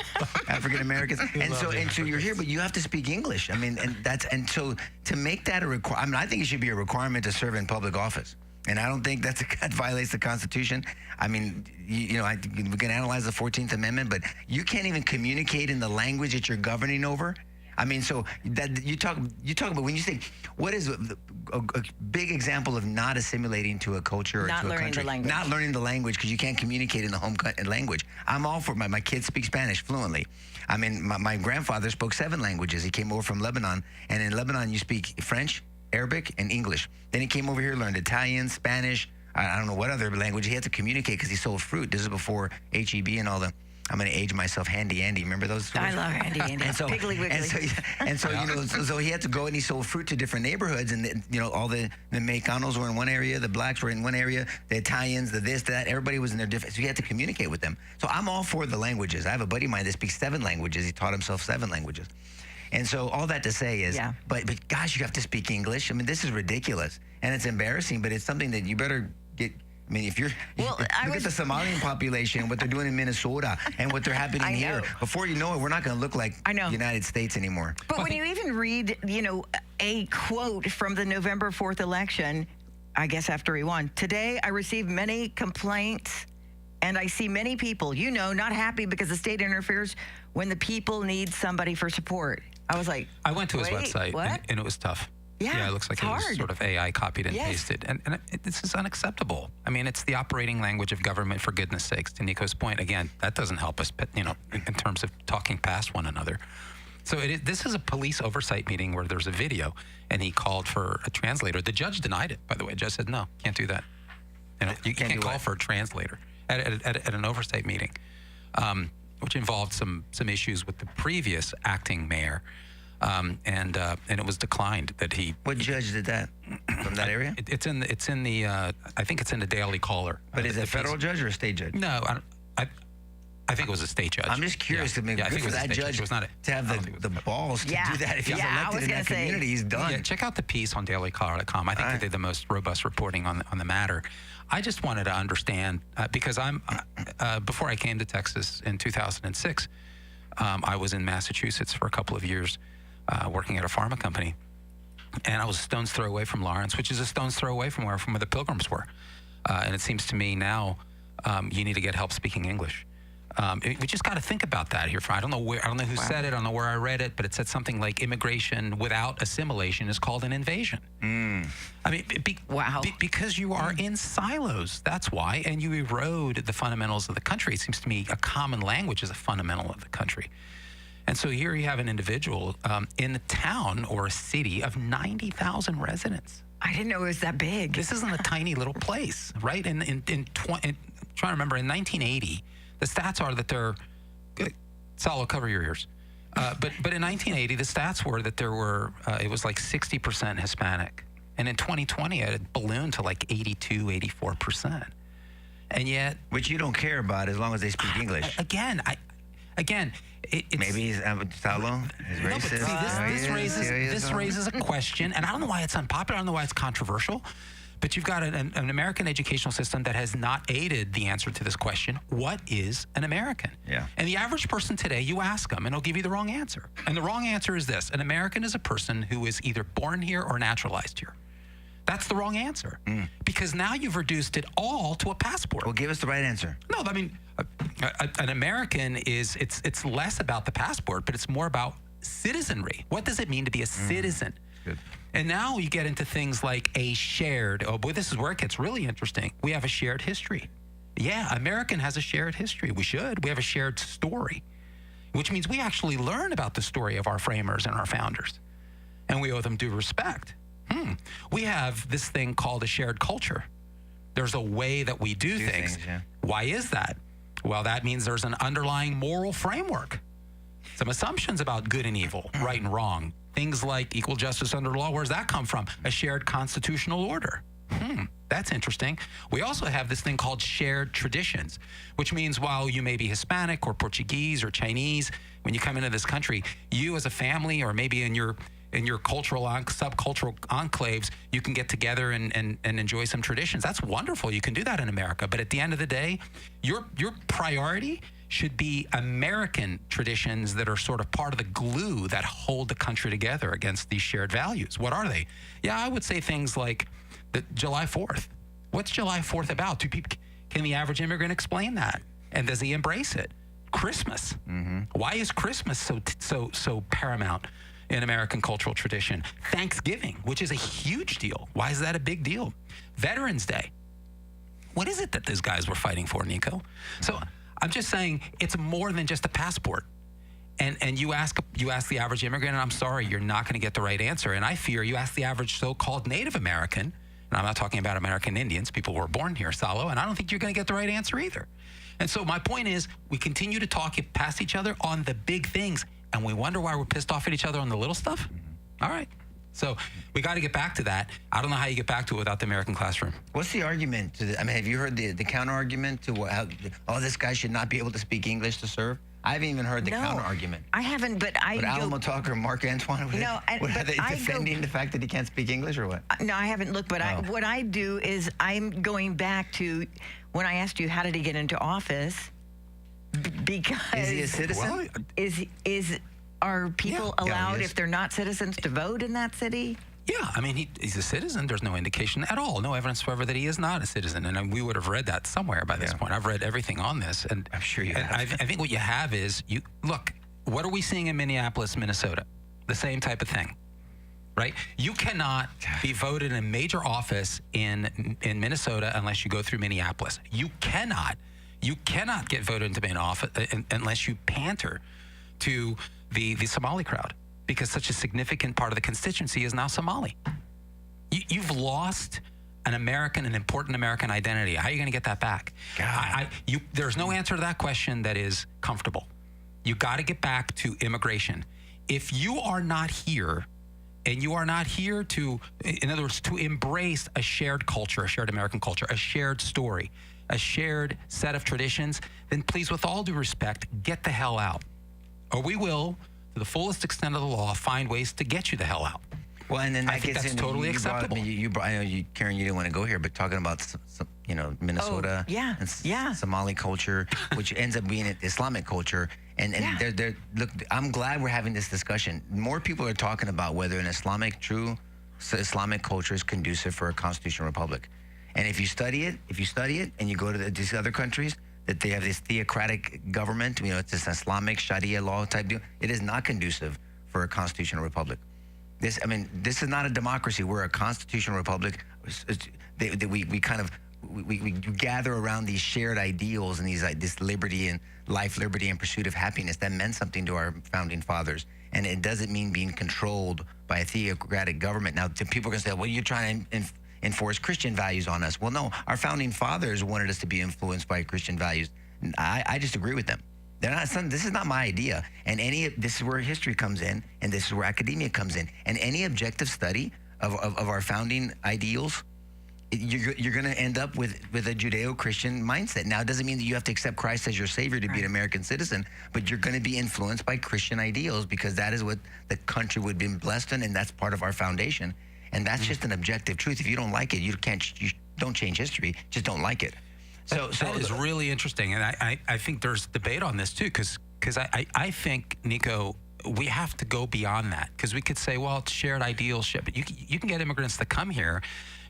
African Americans. And so you're here, but you have to speak English. I mean, and so to make that a requirement, I think it should be a requirement to serve in public office. And I don't think that violates the Constitution. I mean, we can analyze the 14th Amendment, but you can't even communicate in the language that you're governing over. I mean, so that you talk about when you say, what is a big example of not assimilating to a culture or to a country? Not learning the language. Not learning the language because you can't communicate in the home language. I'm all for my kids speak Spanish fluently. I mean, my grandfather spoke 7 languages. He came over from Lebanon, and in Lebanon you speak French, Arabic, and English. Then he came over here, learned Italian, Spanish, I don't know what other language. He had to communicate because he sold fruit. This is before HEB and all the... I'm going to age myself. Handy Andy, remember those stories? I love Handy Andy. And so, Piggly Wiggly. So he had to go and he sold fruit to different neighborhoods, and all the Mexicanos were in one area, the blacks were in one area, the Italians, the this, that, everybody was in their different. So he had to communicate with them. So I'm all for the languages. I have a buddy of mine that speaks 7 languages. He taught himself 7 languages. And so all that to say is, but gosh, you have to speak English. I mean, this is ridiculous, and it's embarrassing, but it's something that you better get. I mean, look at the Somalian population, what they're doing in Minnesota, and what they're happening here. Before you know it, we're not going to look like the United States anymore. But when you even read, a quote from the November 4th election, I guess after he won, today I received many complaints, and I see many people, not happy because the state interferes when the people need somebody for support. I was like, I went to his website, and it was tough. Yeah, it looks like it was sort of AI copied and pasted. And this is unacceptable. I mean, it's the operating language of government, for goodness sakes. To Nico's point, again, that doesn't help us, in terms of talking past one another. So this is a police oversight meeting where there's a video, and he called for a translator. The judge denied it, by the way. The judge said, no, can't do that. You can't call for a translator at an oversight meeting, which involved some issues with the previous acting mayor. And it was declined that he. What judge did that from that area? It's in the I think it's in the Daily Caller. But is it a federal judge or a state judge? No, I think it was a state judge. I'm just curious. I think for that judge to have the balls to do that. If he's elected in that community, he's done. Yeah, check out the piece on dailycaller.com. I think they did the most robust reporting on the matter. I just wanted to understand because before I came to Texas in 2006, I was in Massachusetts for a couple of years. Working at a pharma company, and I was a stone's throw away from Lawrence, which is a stone's throw away from where the Pilgrims were. And it seems to me now you need to get help speaking English. We just got to think about that here. I don't know who said it. I don't know where I read it, but it said something like immigration without assimilation is called an invasion. I mean, because you are in silos. That's why, and you erode the fundamentals of the country. It seems to me a common language is a fundamental of the country. And so here you have an individual in a town or a city of 90,000 residents. I didn't know it was that big. This isn't a tiny little place, right? I'm trying to remember, in 1980. The stats are that there, Salo, cover your ears. But in 1980, the stats were that there were, it was like 60% Hispanic. And in 2020, it had ballooned to like 82, 84%. And yet... Which you don't care about as long as they speak English. Again, it's... Maybe Salo is racist. No, see, this raises a question, and I don't know why it's unpopular. I don't know why it's controversial. But you've got an American educational system that has not aided the answer to this question. What is an American? Yeah. And the average person today, you ask them, and they'll give you the wrong answer. And the wrong answer is this. An American is a person who is either born here or naturalized here. That's the wrong answer. Because now you've reduced it all to a passport. Well, give us the right answer. No, I mean, an American is, it's less about the passport, but it's more about citizenry. What does it mean to be a citizen? Good. And now you get into things like a shared, oh boy, this is where it gets really interesting. We have a shared history. Yeah, American has a shared history. We should. We have a shared story, which means we actually learn about the story of our framers and our founders, and we owe them due respect. We have this thing called a shared culture. There's a way that we do things. Yeah. Why is that? Well, that means there's an underlying moral framework, some assumptions about good and evil, right and wrong. Things like equal justice under law, where does that come from? A shared constitutional order. That's interesting. We also have this thing called shared traditions, which means while you may be Hispanic or Portuguese or Chinese, when you come into this country, you as a family or maybe in your cultural, subcultural enclaves, you can get together and enjoy some traditions. That's wonderful. You can do that in America. But at the end of the day, your priority should be American traditions that are sort of part of the glue that hold the country together against these shared values. What are they? Yeah, I would say things like the July 4th. What's July 4th about? Can the average immigrant explain that? And does he embrace it? Christmas. Why is Christmas so paramount in American cultural tradition? Thanksgiving, which is a huge deal. Why is that a big deal? Veterans Day. What is it that those guys were fighting for, Nico? So I'm just saying it's more than just a passport. And you ask the average immigrant, and I'm sorry, you're not going to get the right answer. And I fear you ask the average so-called Native American, and I'm not talking about American Indians, people who were born here, Salo, and I don't think you're going to get the right answer either. And so my point is, we continue to talk past each other on the big things, and we wonder why we're pissed off at each other on the little stuff? All right. So we got to get back to that. I don't know how you get back to it without the American classroom. What's the argument to I mean, have you heard the counter argument to how this guy should not be able to speak English to serve? I haven't even heard the counter argument. I haven't, but I Would Alamo Talk or Mark Antoine, are they defending the fact that he can't speak English or what? No, I haven't looked, but what I do is I'm going back to when I asked you how did he get into office, because is he a citizen? Well, are people allowed, if they're not citizens, to vote in that city? Yeah, I mean, he's a citizen. There's no indication at all, no evidence whatsoever that he is not a citizen. And we would have read that somewhere by this point. I've read everything on this. And I'm sure you have. I think what you have is, look, what are we seeing in Minneapolis, Minnesota? The same type of thing, right? You cannot be voted in a major office in Minnesota unless you go through Minneapolis. You cannot get voted into an office unless you pander to the Somali crowd, because such a significant part of the constituency is now Somali. You've lost an important American identity. How are you going to get that back? There's no answer to that question that is comfortable. You got to get back to immigration. If you are not here, and you are not here to, in other words, to embrace a shared culture, a shared American culture, a shared story, a shared set of traditions, then please, with all due respect, get the hell out. Or we will, to the fullest extent of the law, find ways to get you the hell out. Well, and then I think that's totally acceptable. I know Karen, you didn't want to go here, but talking about Minnesota, and Somali culture, which ends up being an Islamic culture, and look, I'm glad we're having this discussion. More people are talking about whether an true Islamic culture is conducive for a constitutional republic. And if you study it, and you go to these other countries, that they have this theocratic government, it's this Islamic Sharia law type deal, it is not conducive for a constitutional republic. This is not a democracy. We're a constitutional republic. We gather around these shared ideals and this liberty and life, liberty, and pursuit of happiness that meant something to our founding fathers. And it doesn't mean being controlled by a theocratic government. Now, people are going to say, well, you're trying to enforce Christian values on us. Well, no, our founding fathers wanted us to be influenced by Christian values. I just agree with them. They're not. This is not my idea. And this is where history comes in, and this is where academia comes in. And any objective study of our founding ideals, you're going to end up with a Judeo-Christian mindset. Now, it doesn't mean that you have to accept Christ as your Savior to be an American citizen, but you're going to be influenced by Christian ideals because that is what the country would be blessed in, and that's part of our foundation. And that's just an objective truth. If you don't like it, you don't change history. Just don't like it. So that is really interesting, and I think there's debate on this too, because I think, Nico, we have to go beyond that, because we could say, well, it's shared ideals, but you can get immigrants to come here,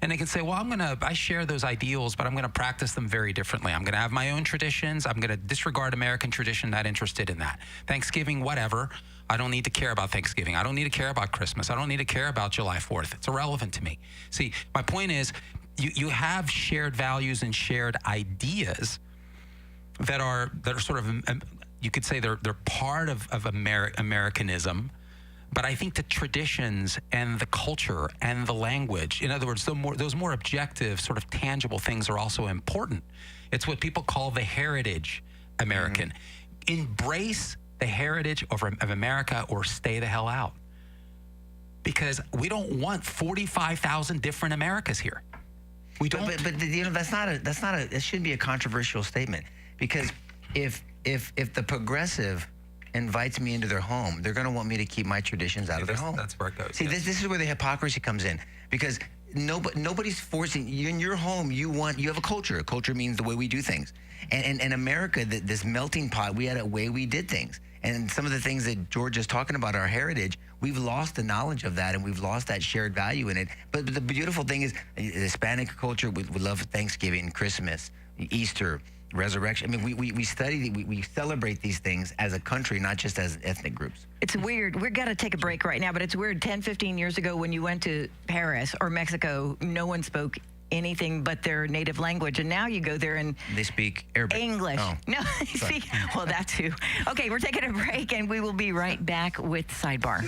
and they can say, well, I share those ideals, but I'm going to practice them very differently. I'm going to have my own traditions. I'm going to disregard American tradition. Not interested in that. Thanksgiving, whatever. I don't need to care about Thanksgiving. I don't need to care about Christmas. I don't need to care about July 4th. It's irrelevant to me. See, my point is, you have shared values and shared ideas that are sort of, you could say they're part of Americanism, but I think the traditions and the culture and the language, in other words, those more objective, sort of tangible things are also important. It's what people call the heritage American. Embrace the heritage of America or stay the hell out, because we don't want 45,000 different Americas here. We don't. But that shouldn't be a controversial statement, because if the progressive invites me into their home, they're going to want me to keep my traditions out of their home. That's where it goes. See, this is where the hypocrisy comes in, because nobody's forcing you in your home. You have a culture. A culture means the way we do things. And in America, this melting pot, we had a way we did things. And some of the things that George is talking about, our heritage, we've lost the knowledge of that, and we've lost that shared value in it. But the beautiful thing is, Hispanic culture, we love Thanksgiving, Christmas, Easter, resurrection. I mean, we study, we celebrate these things as a country, not just as ethnic groups. It's weird. We've got to take a break right now, but it's weird. 10, 15 years ago, when you went to Paris or Mexico, no one spoke anything but their native language, and now you go there and they speak Arabic. English. Oh. No, they speak, well, that too. Okay, we're taking a break, and we will be right back with Sidebar.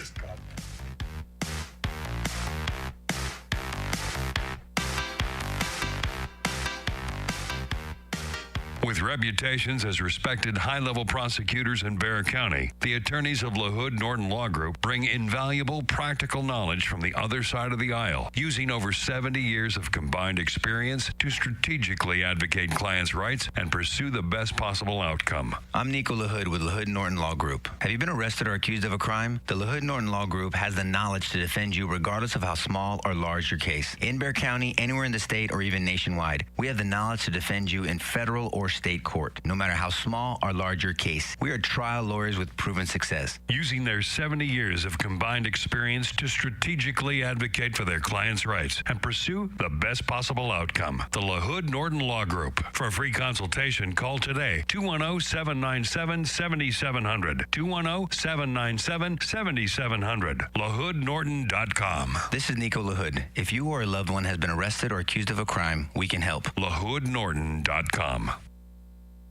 With reputations as respected high-level prosecutors in Bexar County, the attorneys of LaHood Norton Law Group bring invaluable practical knowledge from the other side of the aisle, using over 70 years of combined experience to strategically advocate clients' rights and pursue the best possible outcome. I'm Nico LaHood with LaHood Norton Law Group. Have you been arrested or accused of a crime? The LaHood Norton Law Group has the knowledge to defend you regardless of how small or large your case. In Bexar County, anywhere in the state, or even nationwide, we have the knowledge to defend you in federal or state court, no matter how small or large your case. We are trial lawyers with proven success. Using their 70 years of combined experience to strategically advocate for their clients' rights and pursue the best possible outcome. The LaHood Norton Law Group. For a free consultation, call today, 210-797-7700. 210-797-7700. LaHoodNorton.com. This is Nico LaHood. If you or a loved one has been arrested or accused of a crime, we can help. LaHoodNorton.com.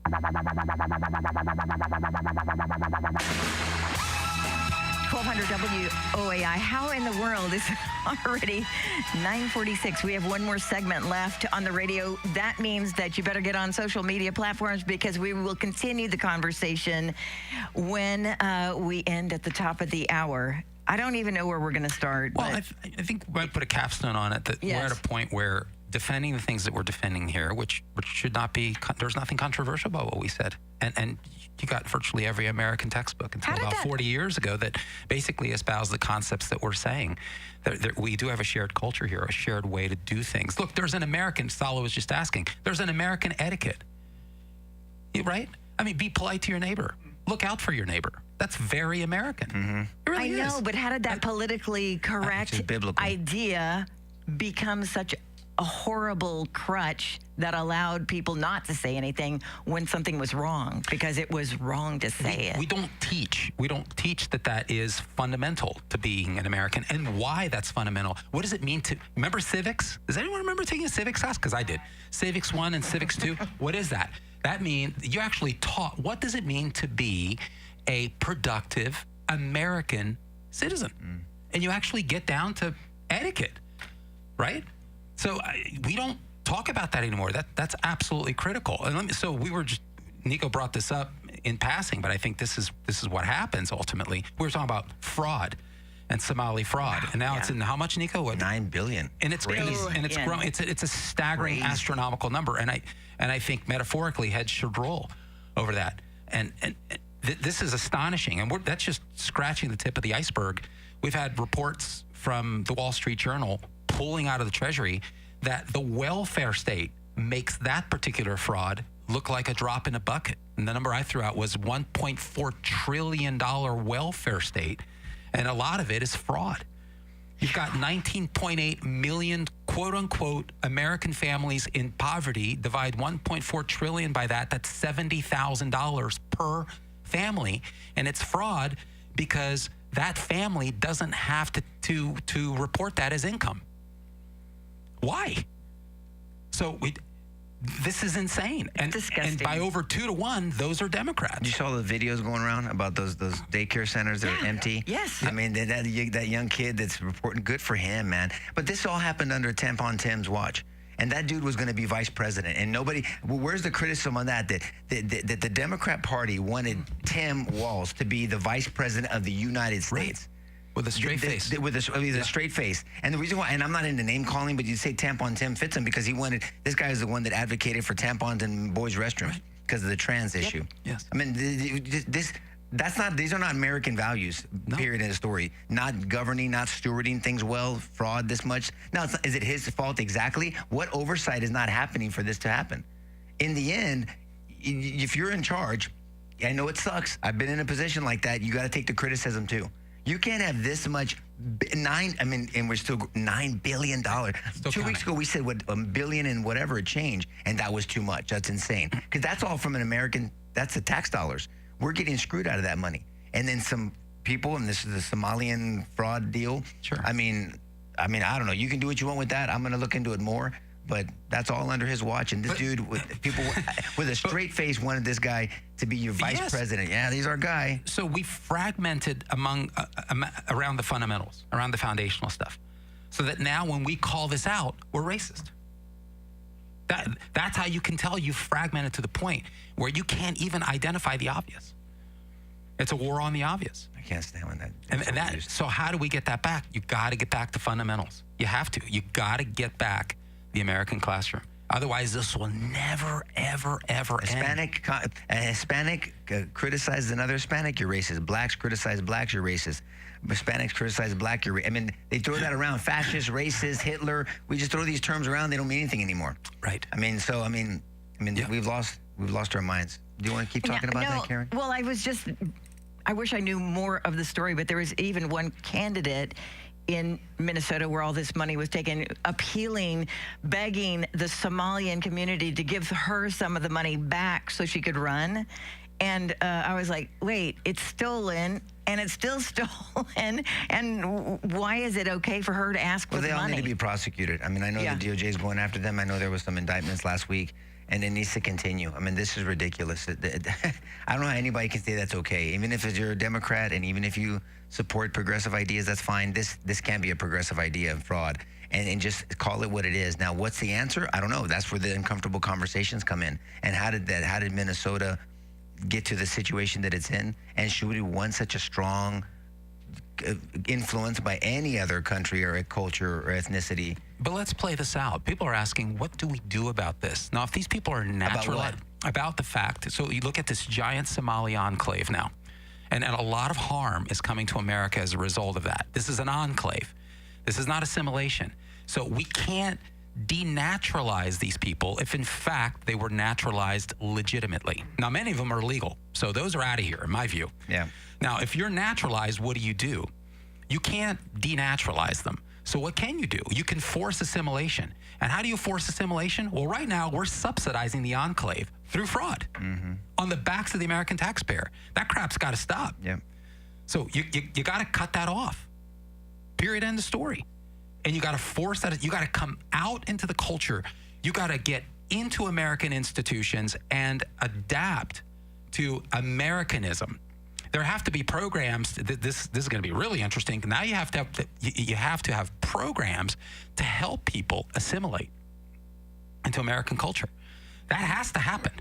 1200 WOAI. How in the world is already 9:46? We have one more segment left on the radio. That means that you better get on social media platforms, because we will continue the conversation when we end at the top of the hour. I don't even know where we're going to start. Well, I think we might put a capstone on it, that we're at a point where defending the things that we're defending here, which should not be, there's nothing controversial about what we said. And you got virtually every American textbook until about 40 years ago that basically espoused the concepts that we're saying. We do have a shared culture here, a shared way to do things. Look, there's an American, Salo was just asking, there's an American etiquette, right? I mean, be polite to your neighbor. Look out for your neighbor. That's very American. Mm-hmm. It really I know, but how did that politically correct idea become such a horrible crutch that allowed people not to say anything when something was wrong, because it was wrong to say it. We don't teach that is fundamental to being an American, and why that's fundamental. What does it mean to remember civics? Does anyone remember taking a civics class? Because I did. Civics 1 and Civics 2. What is that? That means you actually taught, what does it mean to be a productive American citizen? And you actually get down to etiquette, right? So we don't talk about that anymore. That's absolutely critical. And Nico brought this up in passing, but I think this is what happens ultimately. We were talking about fraud and Somali fraud, and now it's in how much, Nico? What? $9 billion. And it's grown. It's a staggering, astronomical number, and I think metaphorically heads should roll over that. And this is astonishing, and that's just scratching the tip of the iceberg. We've had reports from the Wall Street Journal pulling out of the Treasury that the welfare state makes that particular fraud look like a drop in a bucket. And the number I threw out was $1.4 trillion welfare state, and a lot of it is fraud. You've got 19.8 million, quote unquote, American families in poverty. Divide 1.4 trillion by that, that's $70,000 per family. And it's fraud because that family doesn't have to report that as income. Why? So this is insane. And, disgusting. And by over 2 to 1, those are Democrats. You saw the videos going around about those daycare centers that are empty? Yes. I mean, that young kid that's reporting, good for him, man. But this all happened under Tampon Tim's watch. And that dude was going to be vice president. And nobody, where's the criticism on that? That the Democrat Party wanted Tim Walz to be the vice president of the United States. With a straight face. With a straight face. And the reason why, and I'm not into name calling, but you say Tampon Tim fits him because this guy is the one that advocated for tampons in boys' restrooms because of the trans issue. Yes. I mean, these are not American values, period, in the story. Not governing, not stewarding things well, fraud this much. Now, is it his fault exactly? What oversight is not happening for this to happen? In the end, if you're in charge, I know it sucks. I've been in a position like that. You got to take the criticism too. You can't have this much, and we're still $9 billion. 2 weeks ago, we said $1 billion and whatever it changed, and that was too much. That's insane. Because that's all from an American, that's the tax dollars. We're getting screwed out of that money. And then some people, and this is the Somalian fraud deal. Sure. I mean, I don't know. You can do what you want with that. I'm going to look into it more. But that's all under his watch. And this dude, with a straight face, wanted this guy to be your vice president. Yeah, he's our guy. So we fragmented around the fundamentals, around the foundational stuff, so that now when we call this out, we're racist. That's how you can tell you've fragmented to the point where you can't even identify the obvious. It's a war on the obvious. I can't stand when that. And so how do we get that back? You got to get back to fundamentals. You have to. You got to get back the American classroom. Otherwise, this will never, ever, ever end. A Hispanic criticizes another Hispanic, you're racist. Blacks criticize blacks, you're racist. Hispanics criticize black, you're racist. I mean, they throw that around. Fascist, racist, Hitler. We just throw these terms around. They don't mean anything anymore. Right. We've lost our minds. Do you want to keep talking about that, Karen? Well, I wish I knew more of the story, but there was even one candidate in Minnesota where all this money was taken, appealing, begging the Somalian community to give her some of the money back so she could run. And I was like, wait, it's stolen, and it's still stolen, and why is it okay for her to ask for the money? Well, they all need to be prosecuted. I mean, I know the DOJ is going after them. I know there was some indictments last week, and it needs to continue. I mean, this is ridiculous. I don't know how anybody can say that's okay. Even if you're a Democrat, and even if you support progressive ideas, that's fine. This can't be a progressive idea of fraud. And just call it what it is. Now, what's the answer? I don't know. That's where the uncomfortable conversations come in. And how did Minnesota get to the situation that it's in? And should we want such a strong influence by any other country or a culture or ethnicity? But let's play this out. People are asking, what do we do about this? Now, if these people are natural about the fact, so you look at this giant Somali enclave now, and a lot of harm is coming to America as a result of that. This is an enclave. This is not assimilation. So we can't denaturalize these people if, in fact, they were naturalized legitimately. Now, many of them are illegal, so those are out of here, in my view. Yeah. Now, if you're naturalized, what do? You can't denaturalize them. So what can you do? You can force assimilation. And how do you force assimilation? Well, right now, we're subsidizing the enclave through fraud on the backs of the American taxpayer. That crap's got to stop. Yep. So you got to cut that off. Period, end of story. And you got to force that. You got to come out into the culture. You got to get into American institutions and adapt to Americanism. There have to be programs. This is going to be really interesting. Now you have to have programs to help people assimilate into American culture. That has to happen,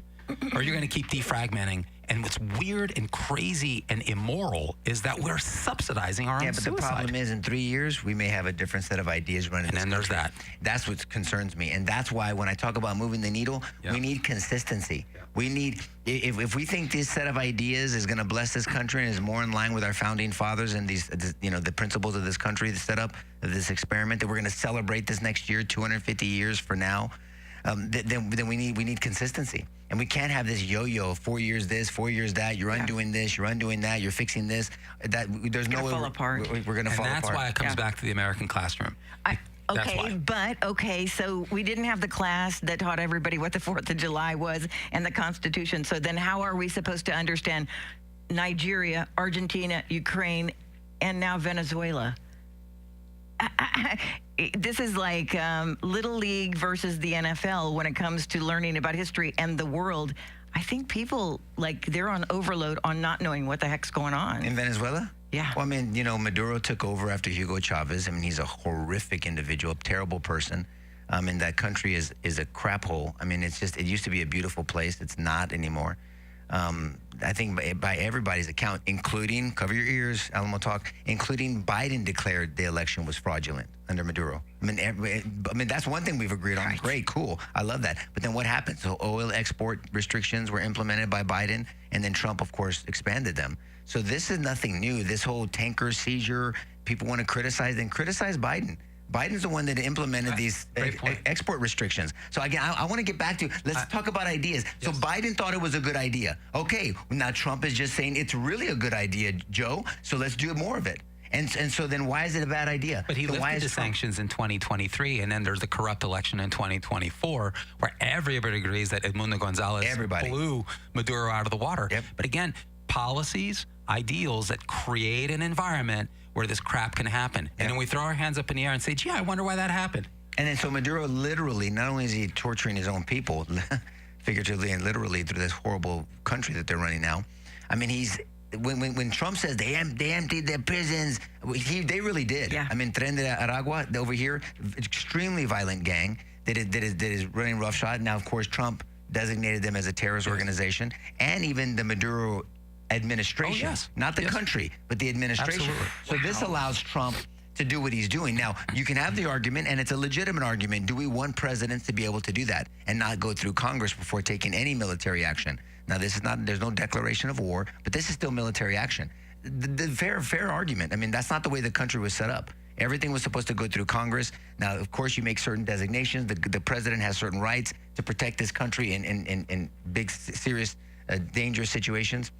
or you're going to keep defragmenting. And what's weird and crazy and immoral is that we're subsidizing our own but suicide. the problem is, in 3 years, we may have a different set of ideas running. And then there's that. That's what concerns me, and that's why when I talk about moving the needle, we need consistency. We need, if we think this set of ideas is going to bless this country and is more in line with our founding fathers and these, the principles of this country, the setup of this experiment, that we're going to celebrate this next year, 250 years for now, then we need consistency. And we can't have this yo-yo, 4 years this, 4 years that. You're undoing this, you're undoing that, you're fixing this. There's no way fall apart. We're going to fall apart. And that's why it comes back to the American classroom. So we didn't have the class that taught everybody what the 4th of July was and the Constitution. So then how are we supposed to understand Nigeria, Argentina, Ukraine, and now Venezuela? This is like Little League versus the NFL when it comes to learning about history and the world. I think people, they're on overload on not knowing what the heck's going on. In Venezuela? Yeah. Well, I mean, Maduro took over after Hugo Chavez. I mean, he's a horrific individual, terrible person. And that country is a crap hole. I mean, it used to be a beautiful place. It's not anymore. I think by everybody's account, including, cover your ears, Alamo Talk, including Biden declared the election was fraudulent under Maduro. I mean, that's one thing we've agreed on. Right. Great, cool. I love that. But then what happened? So oil export restrictions were implemented by Biden, and then Trump, of course, expanded them. So this is nothing new. This whole tanker seizure, people want to criticize Biden. Biden's the one that implemented these export restrictions. So again, I want to get back to, let's talk about ideas. Yes. So Biden thought it was a good idea. Okay, now Trump is just saying it's really a good idea, Joe, so let's do more of it. And so then why is it a bad idea? But he lifted the sanctions in 2023, and then there's the corrupt election in 2024, where everybody agrees that Edmundo Gonzalez blew Maduro out of the water. Yep. But again, policies, ideals that create an environment where this crap can happen. And then we throw our hands up in the air and say, gee, I wonder why that happened. And then so Maduro literally, not only is he torturing his own people, figuratively and literally, through this horrible country that they're running now. I mean, when Trump says they emptied their prisons, they really did. Yeah. I mean, Tren de Aragua over here, extremely violent gang that is running roughshod. Now, of course, Trump designated them as a terrorist organization, and even the Maduro administration, not the country, but the administration. Absolutely. So this allows Trump to do what he's doing. Now, you can have the argument, and it's a legitimate argument. Do we want presidents to be able to do that and not go through Congress before taking any military action? Now, there's no declaration of war, but this is still military action. The fair argument. I mean, that's not the way the country was set up. Everything was supposed to go through Congress. Now, of course, you make certain designations. The president has certain rights to protect this country in big, serious, dangerous situations.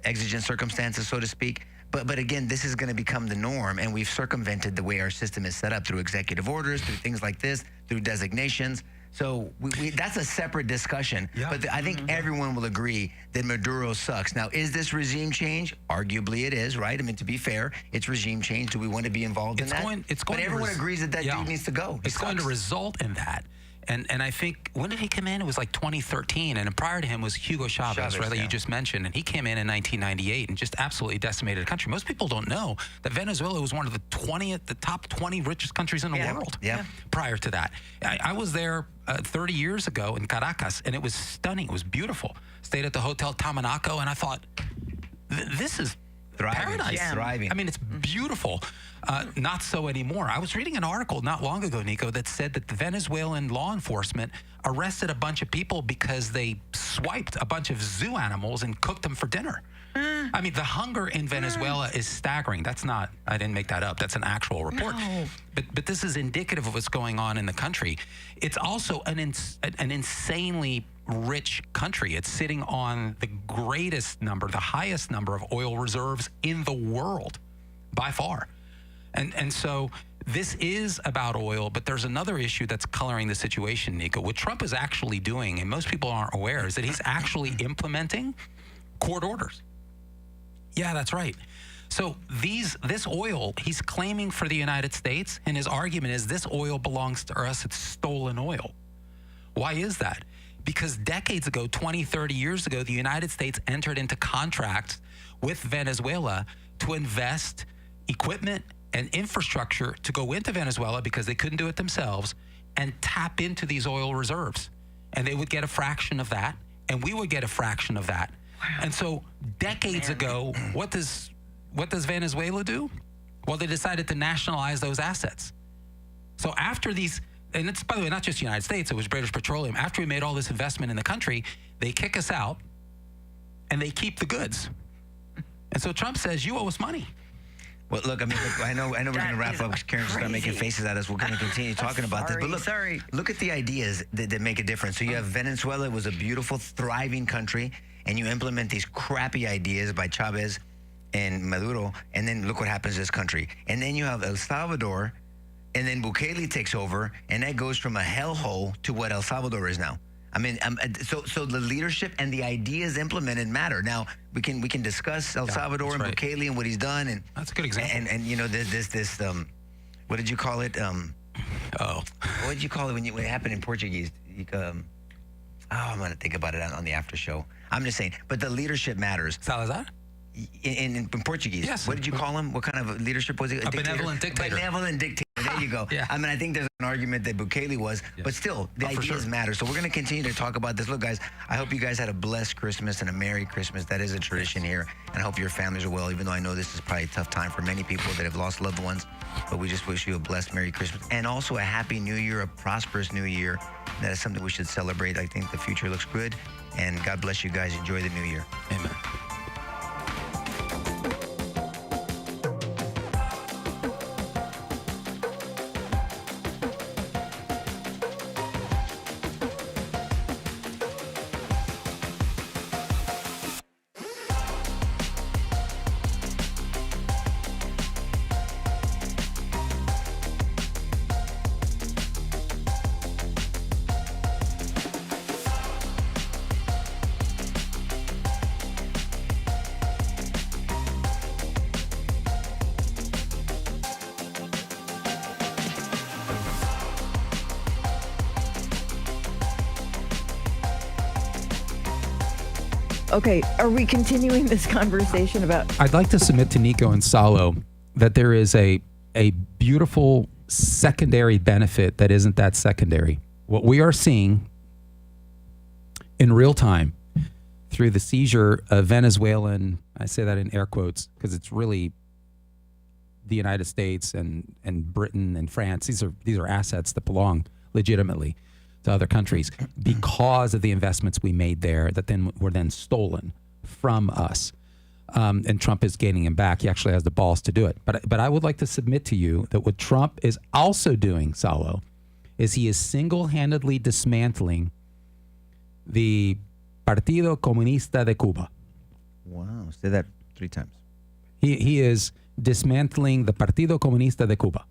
Exigent circumstances, so to speak. But again, this is going to become the norm, and we've circumvented the way our system is set up through executive orders, through things like this, through designations. So that's a separate discussion. Yeah. But I think everyone will agree that Maduro sucks. Now, is this regime change? Arguably it is, right? I mean, to be fair, it's regime change. Do we want to be involved in that? But everyone agrees that dude needs to go. It's going to result in that. And I think, when did he come in? It was like 2013. And prior to him was Hugo Chavez, right, that you just mentioned. And he came in 1998 and just absolutely decimated the country. Most people don't know that Venezuela was one of the top 20 richest countries in the world prior to that. I was there 30 years ago in Caracas, and it was stunning. It was beautiful. Stayed at the Hotel Tamanaco, and I thought, this is paradise. Thriving. I mean, it's beautiful. Not so anymore. I was reading an article not long ago, Nico, that said that the Venezuelan law enforcement arrested a bunch of people because they swiped a bunch of zoo animals and cooked them for dinner. I mean, the hunger in Venezuela is staggering. I didn't make that up. That's an actual report. No. But this is indicative of what's going on in the country. It's also an insanely rich country. It's sitting on the highest number of oil reserves in the world by far. And so this is about oil, but there's another issue that's coloring the situation, Nico. What Trump is actually doing, and most people aren't aware, is that he's actually implementing court orders. Yeah, that's right. So this oil, he's claiming for the United States, and his argument is this oil belongs to us. It's stolen oil. Why is that? Because decades ago, 20, 30 years ago, the United States entered into contracts with Venezuela to invest equipment and infrastructure to go into Venezuela because they couldn't do it themselves and tap into these oil reserves. And they would get a fraction of that, and we would get a fraction of that. Wow. And so decades ago, what does Venezuela do? Well, they decided to nationalize those assets. So after these, and it's, by the way, not just the United States, it was British Petroleum. After we made all this investment in the country, they kick us out and they keep the goods. And so Trump says, you owe us money. Well, look, I mean, I know we're going to wrap up. Karen's going to making faces at us. We're going to continue talking about this. But look at the ideas that make a difference. So you have Venezuela was a beautiful, thriving country, and you implement these crappy ideas by Chavez and Maduro, and then look what happens to this country. And then you have El Salvador, and then Bukele takes over, and that goes from a hellhole to what El Salvador is now. I mean, so the leadership and the ideas implemented matter. Now we can discuss El Salvador and Bukele and what he's done, and that's a good example. And you know this what did you call it? What did you call it when it happened in Portuguese? I'm gonna think about it on the after show. I'm just saying, but the leadership matters. Salazar. In Portuguese. Yes. What did you call him? What kind of leadership was he? A benevolent dictator. Benevolent dictator. There you go. Yeah. I mean, I think there's an argument that Bukele was, but still, the ideas matter. So we're going to continue to talk about this. Look, guys, I hope you guys had a blessed Christmas and a Merry Christmas. That is a tradition here. And I hope your families are well, even though I know this is probably a tough time for many people that have lost loved ones. But we just wish you a blessed Merry Christmas and also a Happy New Year, a prosperous New Year. That is something we should celebrate. I think the future looks good. And God bless you guys. Enjoy the new year. Amen. Okay, are we continuing this conversation about... I'd like to submit to Nico and Salo that there is a beautiful secondary benefit that isn't that secondary. What we are seeing in real time through the seizure of Venezuelan, I say that in air quotes because it's really the United States and Britain and France. These are assets that belong legitimately to other countries because of the investments we made there that then were then stolen from us. And Trump is gaining them back. He actually has the balls to do it. But I would like to submit to you that what Trump is also doing, Salo, is he is single-handedly dismantling the Partido Comunista de Cuba. Wow, say that 3 times. He is dismantling the Partido Comunista de Cuba.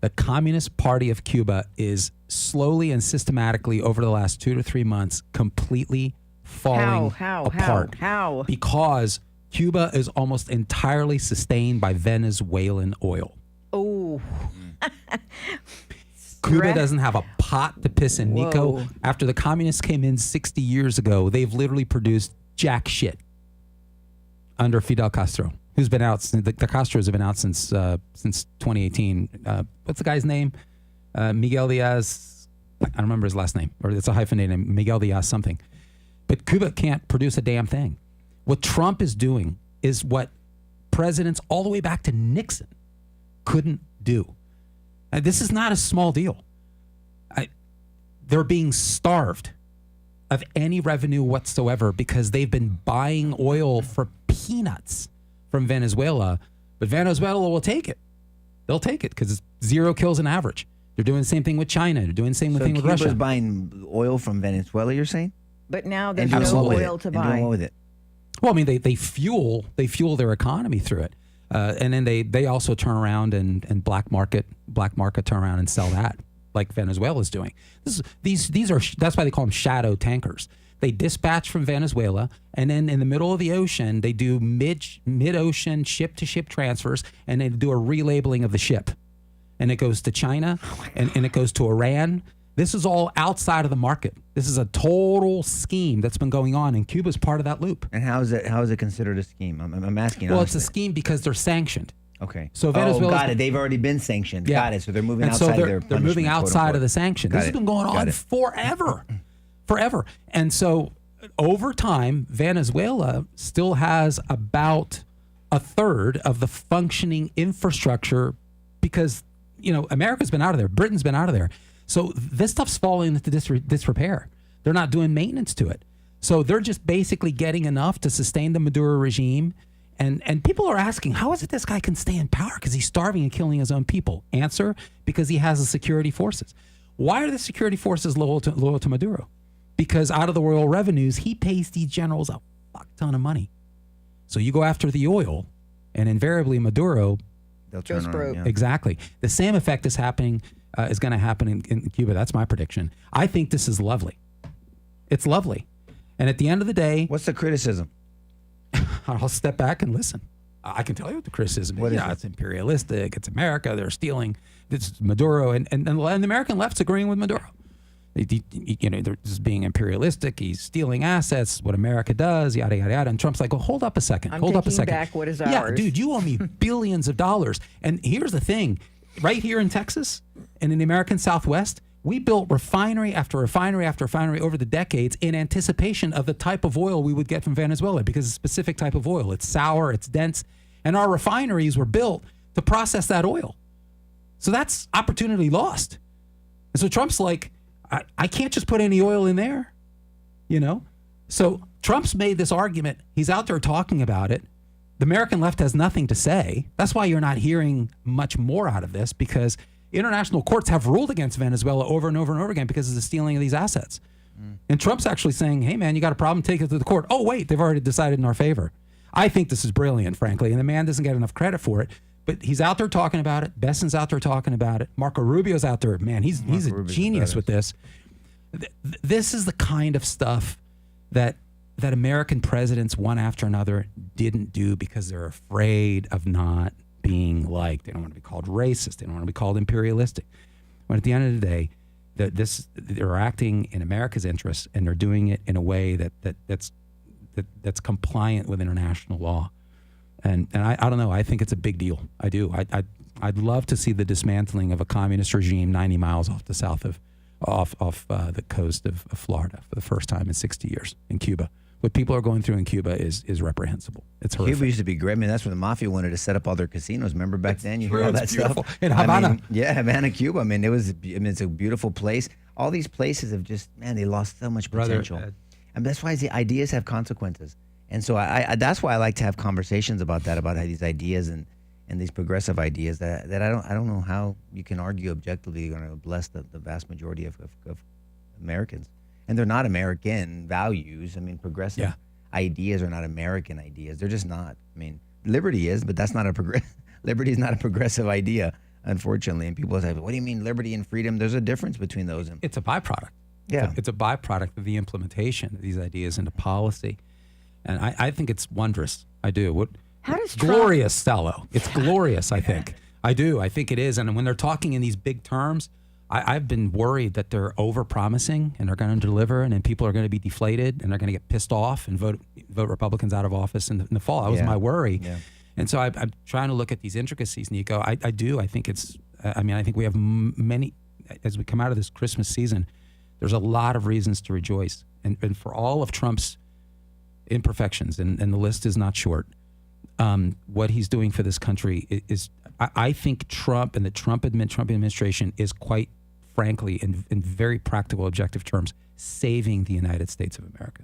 The Communist Party of Cuba is slowly and systematically over the last 2 to 3 months completely falling apart. How? Because Cuba is almost entirely sustained by Venezuelan oil. Oh. Cuba doesn't have a pot to piss in. Nico, after the communists came in 60 years ago, they've literally produced jack shit under Fidel Castro, who's been out since the Castros have been out since 2018. What's the guy's name? Miguel Diaz. I don't remember his last name, or it's a hyphenated name. Miguel Diaz something. But Cuba can't produce a damn thing. What Trump is doing is what presidents all the way back to Nixon couldn't do. And this is not a small deal. They're being starved of any revenue whatsoever because they've been buying oil for peanuts from Venezuela, but Venezuela will take it. They'll take it because it's 0 kills an average. They're doing the same thing with China. They're doing the same thing with Russia. Cuba's buying oil from Venezuela, you're saying? But now there's no oil to buy. And doing what with it? Well, I mean, they fuel their economy through it. And then they also turn around and black market turn around and sell that, like Venezuela's doing. These are that's why they call them shadow tankers. They dispatch from Venezuela, and then in the middle of the ocean, they do mid-ocean ship-to-ship transfers, and they do a relabeling of the ship. And it goes to China, and it goes to Iran. This is all outside of the market. This is a total scheme that's been going on, and Cuba's part of that loop. And how is it considered a scheme? I'm asking. Well, honestly. it's a scheme because they're sanctioned. Okay. So Venezuela. Got it. They've already been sanctioned. Yeah. Got it. So they're moving and outside so of their they're moving punishment, outside quote, of the sanction. This has been going on forever. And so over time, Venezuela still has about a third of the functioning infrastructure because, America's been out of there. Britain's been out of there. So this stuff's falling into disrepair. They're not doing maintenance to it. So they're just basically getting enough to sustain the Maduro regime. And people are asking, how is it this guy can stay in power? Because he's starving and killing his own people. Answer, because he has the security forces. Why are the security forces loyal to Maduro? Because out of the oil revenues, he pays these generals a fuck ton of money. So you go after the oil, and invariably Maduro they'll turn around. Yeah. Exactly. The same effect is happening. Is going to happen in Cuba. That's my prediction. I think this is lovely. It's lovely. And at the end of the day, what's the criticism? I'll step back and listen. I can tell you what the criticism is. It's imperialistic. It's America. They're stealing. It's Maduro, and the American left's agreeing with Maduro. They're just being imperialistic. He's stealing assets. What America does, yada yada yada. And Trump's like, "Well, hold up a second. I'm hold up a taking second. back what is ours." Yeah, dude, you owe me billions of dollars. And here's the thing: right here in Texas and in the American Southwest, we built refinery after refinery after refinery over the decades in anticipation of the type of oil we would get from Venezuela because it's a specific type of oil. It's sour, it's dense, and our refineries were built to process that oil. So that's opportunity lost. And so Trump's like, I can't just put any oil in there, So Trump's made this argument. He's out there talking about it. The American left has nothing to say. That's why you're not hearing much more out of this, because international courts have ruled against Venezuela over and over and over again because of the stealing of these assets. And Trump's actually saying, hey, man, you got a problem, take it to the court. Oh, wait, they've already decided in our favor. I think this is brilliant, frankly, and the man doesn't get enough credit for it. But he's out there talking about it. Bessen's out there talking about it. Marco Rubio's out there. Man, he's a genius with this. This is the kind of stuff that American presidents, one after another, didn't do because they're afraid of not being liked. They don't want to be called racist. They don't want to be called imperialistic. But at the end of the day, they're acting in America's interest, and they're doing it in a way that's compliant with international law. And I don't know. I think it's a big deal. I do. I'd love to see the dismantling of a communist regime 90 miles off the south of the coast of Florida for the first time in 60 years in Cuba. What people are going through in Cuba is reprehensible. It's horrific. Cuba used to be great. I mean, that's when the mafia wanted to set up all their casinos. Remember back then? You hear all that beautiful stuff? in Havana. Havana, Cuba. I mean, it's a beautiful place. All these places have just, they lost so much potential. And that's why the ideas have consequences. And so I that's why I like to have conversations about that, about how these ideas and these progressive ideas that I don't know how you can argue objectively are going to bless the vast majority of Americans. And they're not American values. I mean, progressive ideas are not American ideas. They're just not. I mean, liberty is, but that's not liberty is not a progressive idea, unfortunately. And people say, what do you mean liberty and freedom? There's a difference between those. It's a byproduct. Yeah. It's a byproduct of the implementation of these ideas into policy. And I think it's wondrous. I do. How does glorious, Stallo. It's glorious, I think. I do. I think it is. And when they're talking in these big terms, I've been worried that they're over-promising and they're going to deliver, and then people are going to be deflated and they're going to get pissed off and vote Republicans out of office in the fall. That was my worry. Yeah. And so I'm trying to look at these intricacies, Nico. I do. I think it's. I think we have many as we come out of this Christmas season. There's a lot of reasons to rejoice, and for all of Trump's imperfections, and the list is not short. What he's doing for this country is I think Trump and the Trump administration is quite frankly, in very practical, objective terms, saving the United States of America.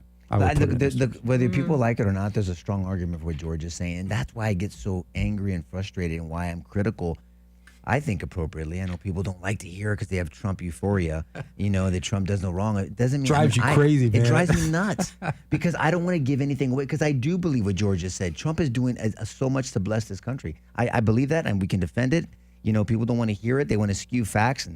Whether people like it or not, there's a strong argument for what George is saying. And that's why I get so angry and frustrated and why I'm critical I think appropriately. I know people don't like to hear it because they have Trump euphoria, that Trump does no wrong. It doesn't mean Drives you crazy, man. It drives me nuts because I don't want to give anything away because I do believe what George just said. Trump is doing so much to bless this country. I believe that, and we can defend it. People don't want to hear it. They want to skew facts.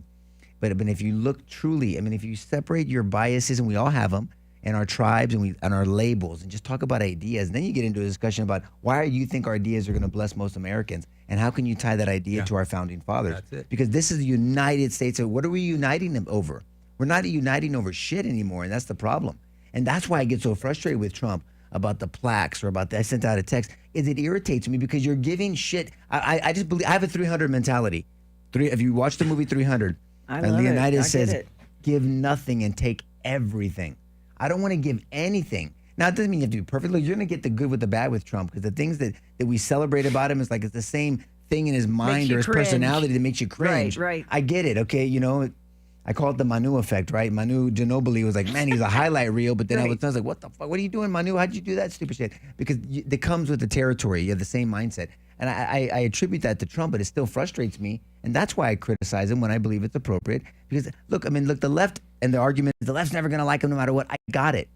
But if you look truly, if you separate your biases, and we all have them, and our tribes and our labels, and just talk about ideas, and then you get into a discussion about why you think our ideas are going to bless most Americans, and how can you tie that idea to our founding fathers? That's it. Because this is the United States. So what are we uniting them over? We're not uniting over shit anymore, and that's the problem. And that's why I get so frustrated with Trump about the plaques or about I sent out a text. It irritates me because you're giving shit. I just believe I have a 300 mentality. If you watch the movie 300, Leonidas says, "Give nothing and take everything." I don't want to give anything. Now, it doesn't mean you have to be perfect. Look, you're going to get the good with the bad with Trump because the things that we celebrate about him is like it's the same thing in his mind or his personality that makes you cringe. Right. I get it, okay? I call it the Manu effect, right? Manu Ginobili was like, man, he's a highlight reel, but then I was like, what the fuck? What are you doing, Manu? How'd you do that stupid shit? Because it comes with the territory. You have the same mindset. And I attribute that to Trump, but it still frustrates me. And that's why I criticize him when I believe it's appropriate. Because, look, the left and the argument is the left's never going to like him no matter what. I got it.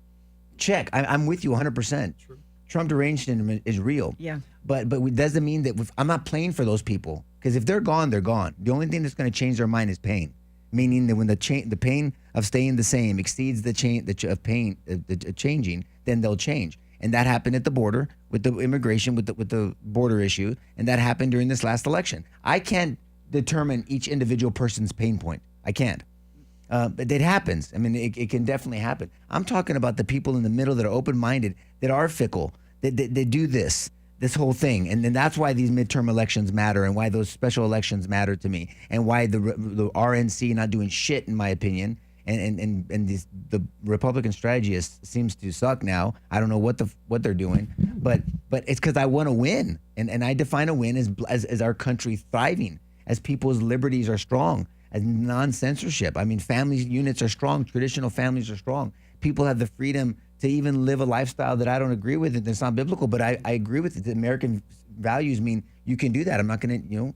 Check. I'm with you 100%. True. Trump deranged is real. Yeah. But it doesn't mean that I'm not playing for those people. Because if they're gone, they're gone. The only thing that's going to change their mind is pain. Meaning that when the pain of staying the same exceeds the pain changing, then they'll change. And that happened at the border with the immigration, with the border issue, and that happened during this last election. I can't determine each individual person's pain point. I can't. But it happens. It can definitely happen. I'm talking about the people in the middle that are open-minded, that are fickle, that do this whole thing. And then that's why these midterm elections matter and why those special elections matter to me and why the RNC not doing shit, in my opinion, and the Republican strategy seems to suck now. I don't know what they're doing, but it's because I want to win, and I define a win as our country thriving, as people's liberties are strong, as non-censorship. Family units are strong, traditional families are strong. People have the freedom to even live a lifestyle that I don't agree with. It's not biblical, but I agree with it. The American values mean you can do that. I'm not going to,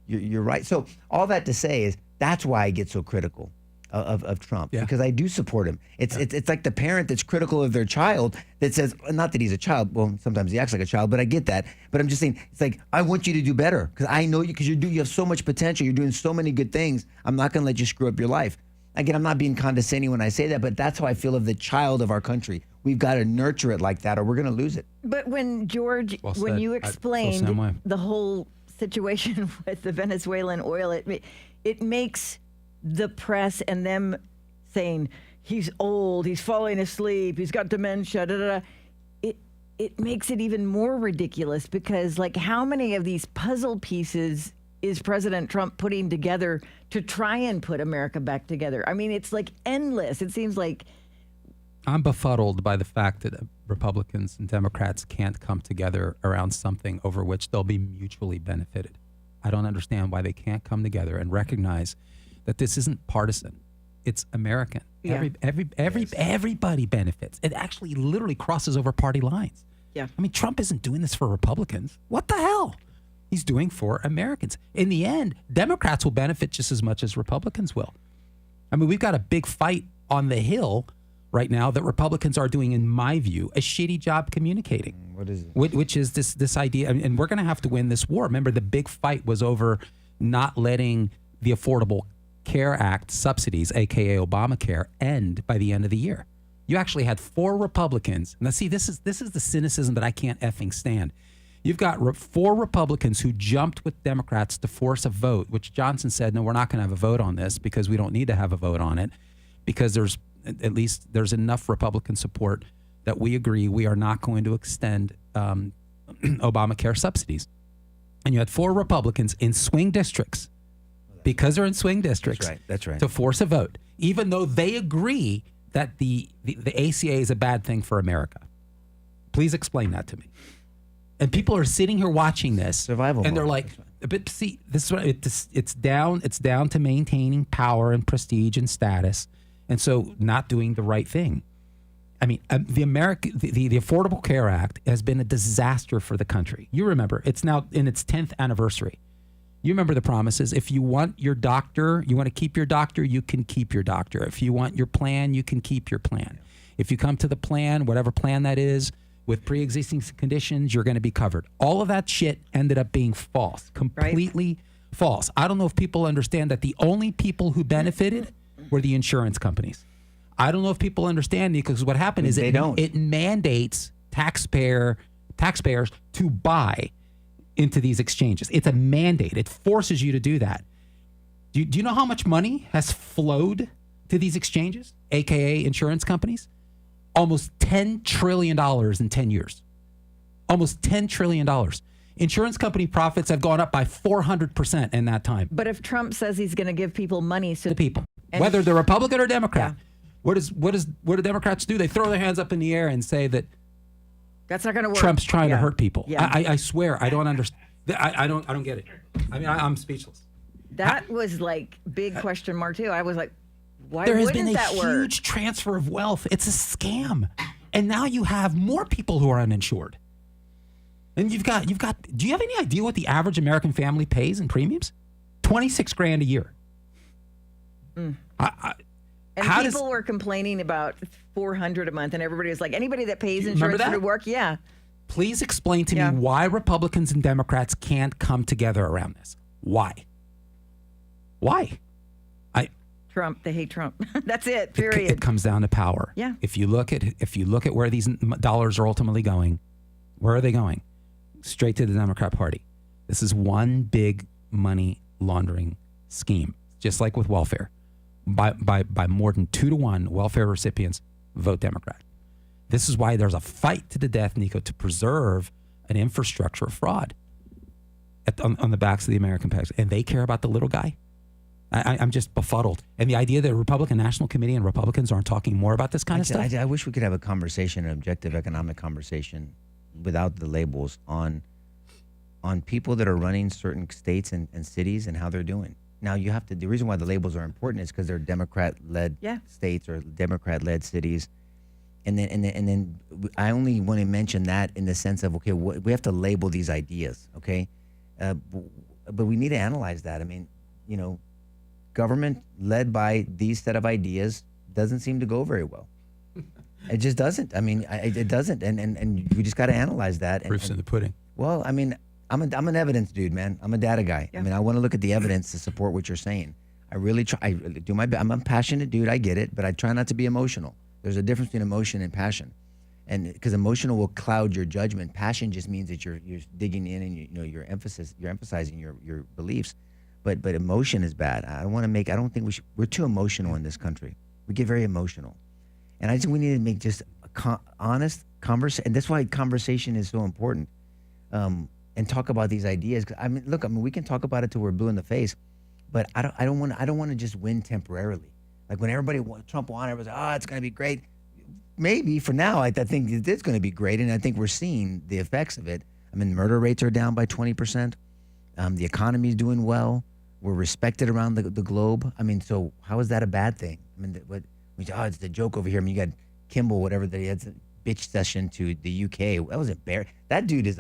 you're right. So all that to say is that's why I get so critical of Trump, because I do support him. It's like the parent that's critical of their child that says, not that he's a child. Well, sometimes he acts like a child, but I get that. But I'm just saying, it's like, I want you to do better because I know you, because you have so much potential. You're doing so many good things. I'm not going to let you screw up your life. Again, I'm not being condescending when I say that, but that's how I feel of the child of our country. We've got to nurture it like that or we're going to lose it. But when George, when you explained the whole situation with the Venezuelan oil, it makes the press and them saying he's old, he's falling asleep, he's got dementia, da, da, da. It makes it even more ridiculous because, like, how many of these puzzle pieces is President Trump putting together to try and put America back together? It's like endless. It seems like. I'm befuddled by the fact that Republicans and Democrats can't come together around something over which they'll be mutually benefited. I don't understand why they can't come together and recognize that this isn't partisan. It's American. Yeah. Everybody benefits. It actually literally crosses over party lines. Yeah. Trump isn't doing this for Republicans. What the hell? He's doing for Americans. In the end, Democrats will benefit just as much as Republicans will. We've got a big fight on the Hill right now that Republicans are doing, in my view, a shitty job communicating. What is it? Which is this idea, and we're going to have to win this war. Remember, the big fight was over not letting the Affordable Care Act subsidies, aka Obamacare, end by the end of the year. You actually had 4 Republicans. Now, see, this is the cynicism that I can't effing stand. You've got 4 Republicans who jumped with Democrats to force a vote, which Johnson said, no, we're not going to have a vote on this because we don't need to have a vote on it because there's enough Republican support that we agree we are not going to extend Obamacare subsidies. And you had 4 Republicans in swing districts, because they're in swing districts, that's right, to force a vote, even though they agree that the ACA is a bad thing for America. Please explain that to me. And people are sitting here watching this, survival and they're like, but see, this is it's down to maintaining power and prestige and status, and so not doing the right thing. The Affordable Care Act has been a disaster for the country. You remember, it's now in its 10th anniversary. You remember the promises. If you want your doctor, you want to keep your doctor, you can keep your doctor. If you want your plan, you can keep your plan. If you come to the plan, whatever plan that is, with pre-existing conditions, you're going to be covered. All of that shit ended up being false, completely false. I don't know if people understand that the only people who benefited were the insurance companies. I don't know if people understand, because what happened is it mandates taxpayers to buy into these exchanges. It's a mandate. It forces you to do that. Do you know how much money has flowed to these exchanges, aka insurance companies? Almost $10 trillion in 10 years. Almost $10 trillion. Insurance company profits have gone up by 400% in that time. But if Trump says he's going to give people money, to people, whether they're Republican or Democrat, what do Democrats do? They throw their hands up in the air and say that that's not going to work. Trump's trying to hurt people. Yeah. I swear, I don't understand. I don't get it. I mean, I'm speechless. That was like big question mark too. I was like, why there has wouldn't been a that work? huge transfer of wealth. It's a scam, and now you have more people who are uninsured. And you've got. Do you have any idea what the average American family pays in premiums? $26,000 a year. And people were complaining about $400 a month, and everybody was like, anybody that pays insurance for work, yeah. Please explain to me why Republicans and Democrats can't come together around this. Why? Trump. They hate Trump. That's it. Period. It comes down to power. Yeah. If you look at where these dollars are ultimately going, where are they going? Straight to the Democrat Party. This is one big money laundering scheme, just like with welfare. By more than 2-to-1, welfare recipients vote Democrat. This is why there's a fight to the death, Nico, to preserve an infrastructure of fraud on the backs of the American taxpayers. And they care about the little guy. I'm just befuddled. And the idea that the Republican National Committee and Republicans aren't talking more about this kind of stuff. I wish we could have a conversation, an objective economic conversation, without the labels on people that are running certain states and cities and how they're doing. Now the reason why the labels are important is because they're Democrat-led states or Democrat-led cities. And then I only want to mention that in the sense of, okay, we have to label these ideas, okay? But we need to analyze that. I mean, government led by these set of ideas doesn't seem to go very well. It just doesn't. I mean, it doesn't. And we just got to analyze that. Proof's in the pudding. Well, I mean, I'm an evidence dude, man. I'm a data guy. Yeah. I mean, I want to look at the evidence to support what you're saying. I really try. I do my best. I'm a passionate dude. I get it, but I try not to be emotional. There's a difference between emotion and passion, and because emotional will cloud your judgment. Passion just means that you're digging in and you're emphasizing your beliefs. But emotion is bad. I don't think we're too emotional in this country. We get very emotional, and I think we need to make just honest conversation. And that's why conversation is so important. And talk about these ideas. I mean, look. I mean, we can talk about it till we're blue in the face, but I don't want to just win temporarily. Like when Trump won, everybody's like, it's going to be great. Maybe for now, I think it's going to be great, and I think we're seeing the effects of it. I mean, murder rates are down by 20%. The economy is doing well. We're respected around the globe. I mean, so how is that a bad thing? I mean, it's the joke over here. I mean, you got Kimball, whatever, that he had a bitch session to the UK. That was embarrassing. That dude is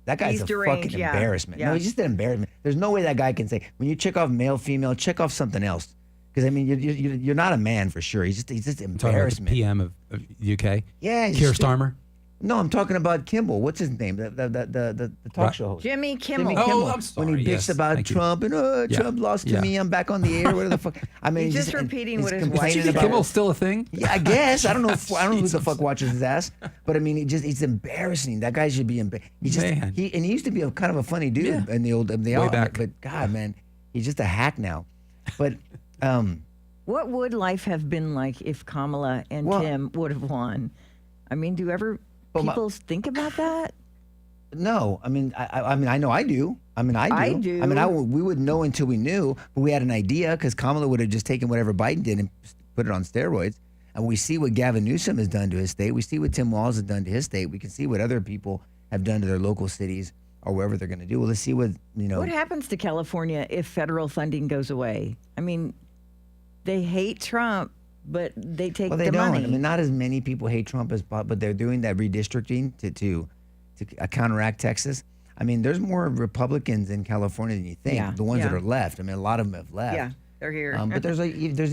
That guy's He's a deranged, fucking yeah. embarrassment. Yeah. No, he's just an embarrassment. There's no way that guy can say, when you check off male, female, check off something else. Because, I mean, you're not a man for sure. He's just embarrassment. Talking about the PM of UK? Yeah. Keir Starmer? No, I'm talking about Kimball. What's his name? The talk show host. Jimmy Kimmel. I'm sorry. When he bitched about Trump and Trump lost to me, I'm back on the air. Whatever the fuck. I mean, He's just repeating what his wife complaining said. Is Kimmel's still a thing? Yeah, I guess. I don't know who the fuck watches his ass. But I mean, he's embarrassing. That guy should be embarrassed. He used to be a kind of a funny dude in the Way back. But God, man, he's just a hack now. But what would life have been like if Kamala and Tim would have won? I mean, do people think about that? No, I mean, I know I do. I mean, I do. I do. We wouldn't know until we knew, but we had an idea because Kamala would have just taken whatever Biden did and put it on steroids. And we see what Gavin Newsom has done to his state. We see what Tim Walz has done to his state. We can see what other people have done to their local cities or wherever they're going to do. Well, let's see what. What happens to California if federal funding goes away? I mean, they hate Trump, but they take they the don't. money. I mean, not as many people hate Trump but they're doing that redistricting to counteract Texas. I mean, there's more Republicans in California than you think. Yeah. The ones that Yeah. are left. I mean, a lot of them have left. Yeah, they're here. But there's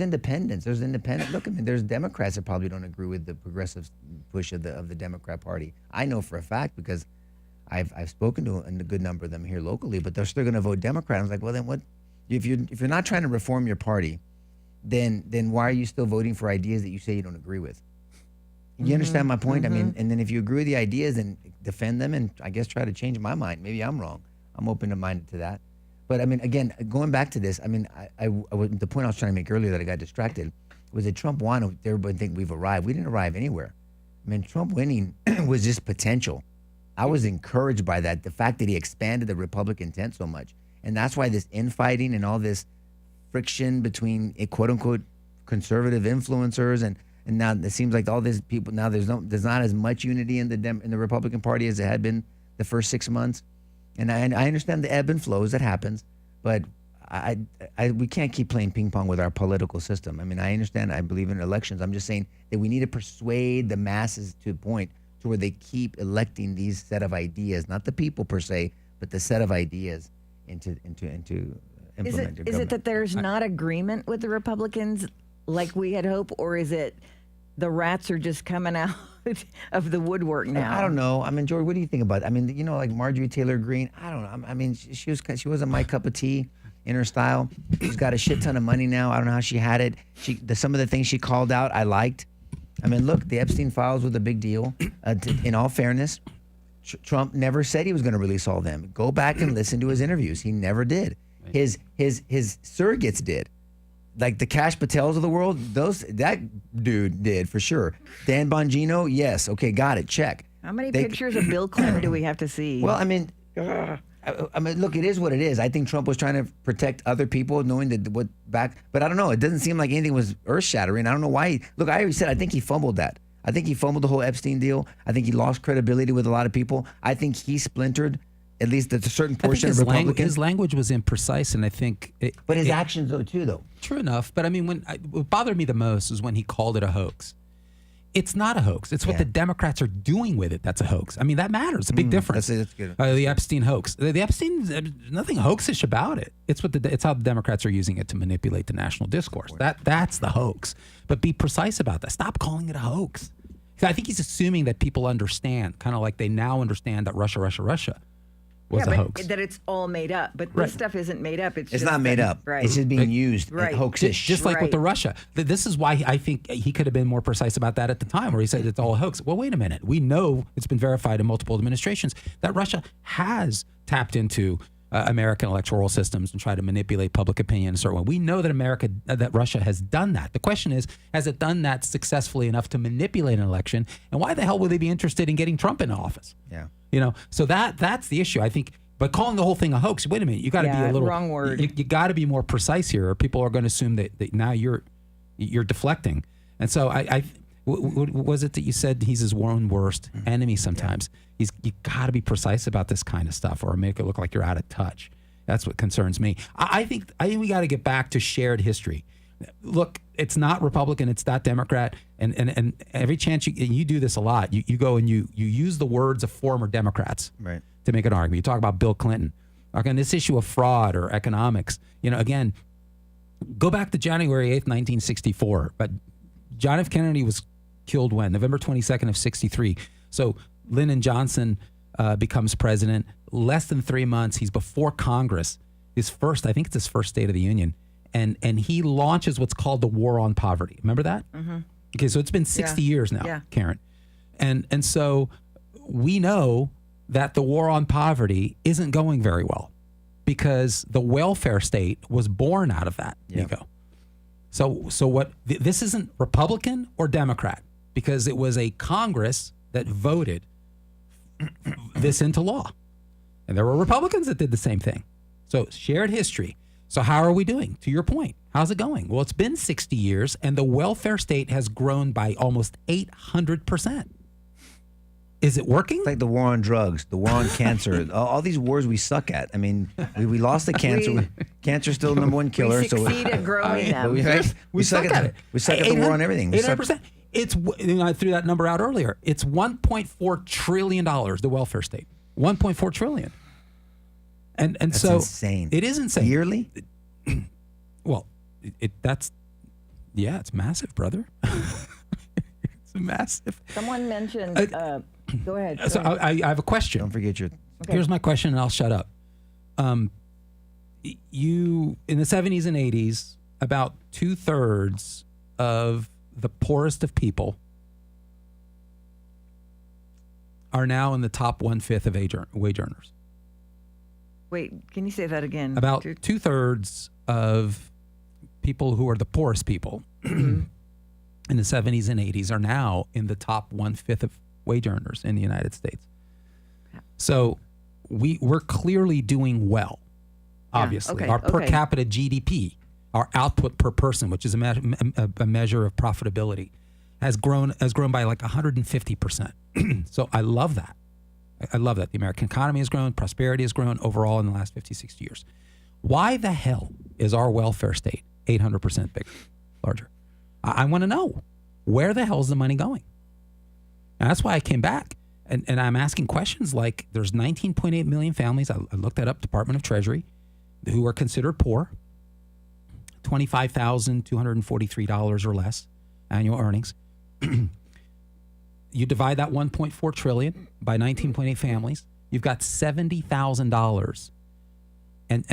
independents. There's independent. Look, I mean, there's Democrats that probably don't agree with the progressive push of the Democrat Party. I know for a fact because I've spoken to a good number of them here locally, but they're still going to vote Democrat. I was like, well, then what? If you're not trying to reform your party, then why are you still voting for ideas that you say you don't agree with? You understand my point? I mean, and then if you agree with the ideas, then defend them, and I guess try to change my mind. Maybe I'm wrong. I'm open-minded to that. But I mean, again, going back to this, I mean, the point I was trying to make earlier that I got distracted was that Trump won. Everybody think we've arrived. We didn't arrive anywhere. I mean, Trump winning was just potential. I was encouraged by that. The fact that he expanded the Republican tent so much, and that's why this infighting and all this friction between quote unquote conservative influencers and now it seems like all these people now there's not as much unity in the Republican Party as it had been the first 6 months, and I understand the ebb and flows that happens, but we can't keep playing ping pong with our political system. I mean, I understand. I believe in elections. I'm just saying that we need to persuade the masses to a point to where they keep electing these set of ideas, not the people per se, but the set of ideas into implement. Is it that there's not agreement with the Republicans like we had hoped, or is it the rats are just coming out of the woodwork now? I don't know. I mean, George, what do you think about it? I mean, you know, like Marjorie Taylor Greene. I don't know. I mean, she wasn't my cup of tea in her style. She's got a shit ton of money now. I don't know how she had it. Some of the things she called out, I liked. I mean, look, the Epstein files was a big deal. In all fairness, Trump never said he was going to release all of them. Go back and listen to his interviews. He never did. His surrogates did. Like the Kash Patels of the world, that dude did for sure. Dan Bongino, yes. Okay, got it. Check. How many pictures of Bill Clinton do we have to see? Well, I mean, look, it is what it is. I think Trump was trying to protect other people, knowing that but I don't know. It doesn't seem like anything was earth-shattering. I don't know why. Look, I already said I think he fumbled that. I think he fumbled the whole Epstein deal. I think he lost credibility with a lot of people. I think he splintered at least a certain portion of Republicans. His language was imprecise, and I think... But his actions, though, too, though. True enough. But, I mean, what bothered me the most is when he called it a hoax. It's not a hoax. It's what the Democrats are doing with it that's a hoax. I mean, that matters. It's a big difference. That's good. The Epstein hoax. The Epstein, nothing hoaxish about it. It's how the Democrats are using it to manipulate the national discourse. That's the hoax. But be precise about that. Stop calling it a hoax. I think he's assuming that people understand, kind of like they now understand that Russia was a hoax. That it's all made up. But this stuff isn't made up. It's not made up. Right. It's just being used. Hoaxish. Just like with the Russia. This is why I think he could have been more precise about that at the time, where he said it's all a hoax. Well, wait a minute. We know it's been verified in multiple administrations that Russia has tapped into American electoral systems and tried to manipulate public opinion in a certain way. We know that Russia has done that. The question is, has it done that successfully enough to manipulate an election? And why the hell would they be interested in getting Trump in office? Yeah. You know, so that's the issue, I think. But calling the whole thing a hoax, wait a minute, you got to be a little wrong word. You got to be more precise here, or people are going to assume that now you're deflecting. And so what was it that you said? He's his own worst enemy sometimes. You got to be precise about this kind of stuff, or make it look like you're out of touch. That's what concerns me. I think we got to get back to shared history. Look, it's not Republican, it's not Democrat, and every chance you do this a lot. You go and you use the words of former Democrats to make an argument. You talk about Bill Clinton. Again, this issue of fraud or economics. You know, again, go back to January 8th, 1964. But John F. Kennedy was killed when? November 22nd of 63. So Lyndon Johnson becomes president. Less than 3 months, he's before Congress. I think it's his first State of the Union. And he launches what's called the War on Poverty. Remember that? Mm-hmm. Okay, so it's been 60 years now, Karen. And so we know that the war on poverty isn't going very well because the welfare state was born out of that, Nico. So what? This isn't Republican or Democrat because it was a Congress that voted this into law. And there were Republicans that did the same thing. So shared history. So how are we doing? To your point, how's it going? Well, it's been 60 years, and the welfare state has grown by almost 800%. Is it working? It's like the war on drugs, the war on cancer, all these wars we suck at. I mean, we lost the cancer. Cancer's still the number one killer. We succeed at growing them. We suck at it. We suck at the war on everything. 800%. I threw that number out earlier. It's $1.4 trillion, the welfare state. $1.4 trillion. And That's so insane. it is insane. Yearly? Well, it's massive, brother. It's massive. Someone mentioned. Go ahead. So I have a question. Don't forget your. Okay. Here's my question, and I'll shut up. You in the 70s and 80s, about 2/3 of the poorest of people are now in the top 1/5 of wage earners. Wait, can you say that again? About 2/3 of people who are the poorest people in the 70s and 80s are now in the top 1/5 of wage earners in the United States. So we're clearly doing well. Obviously, okay, our per okay. capita GDP, our output per person, which is a measure of profitability, has grown by like 150%. So I love that. I love that. The American economy has grown, prosperity has grown overall in the last 50, 60 years. Why the hell is our welfare state 800% bigger, larger? I want to know, where the hell is the money going? And that's why I came back. And I'm asking questions like, there's 19.8 million families, I looked that up, Department of Treasury, who are considered poor, $25,243 or less annual earnings. You divide that 1.4 trillion by 19.8 families, you've got $70,000. And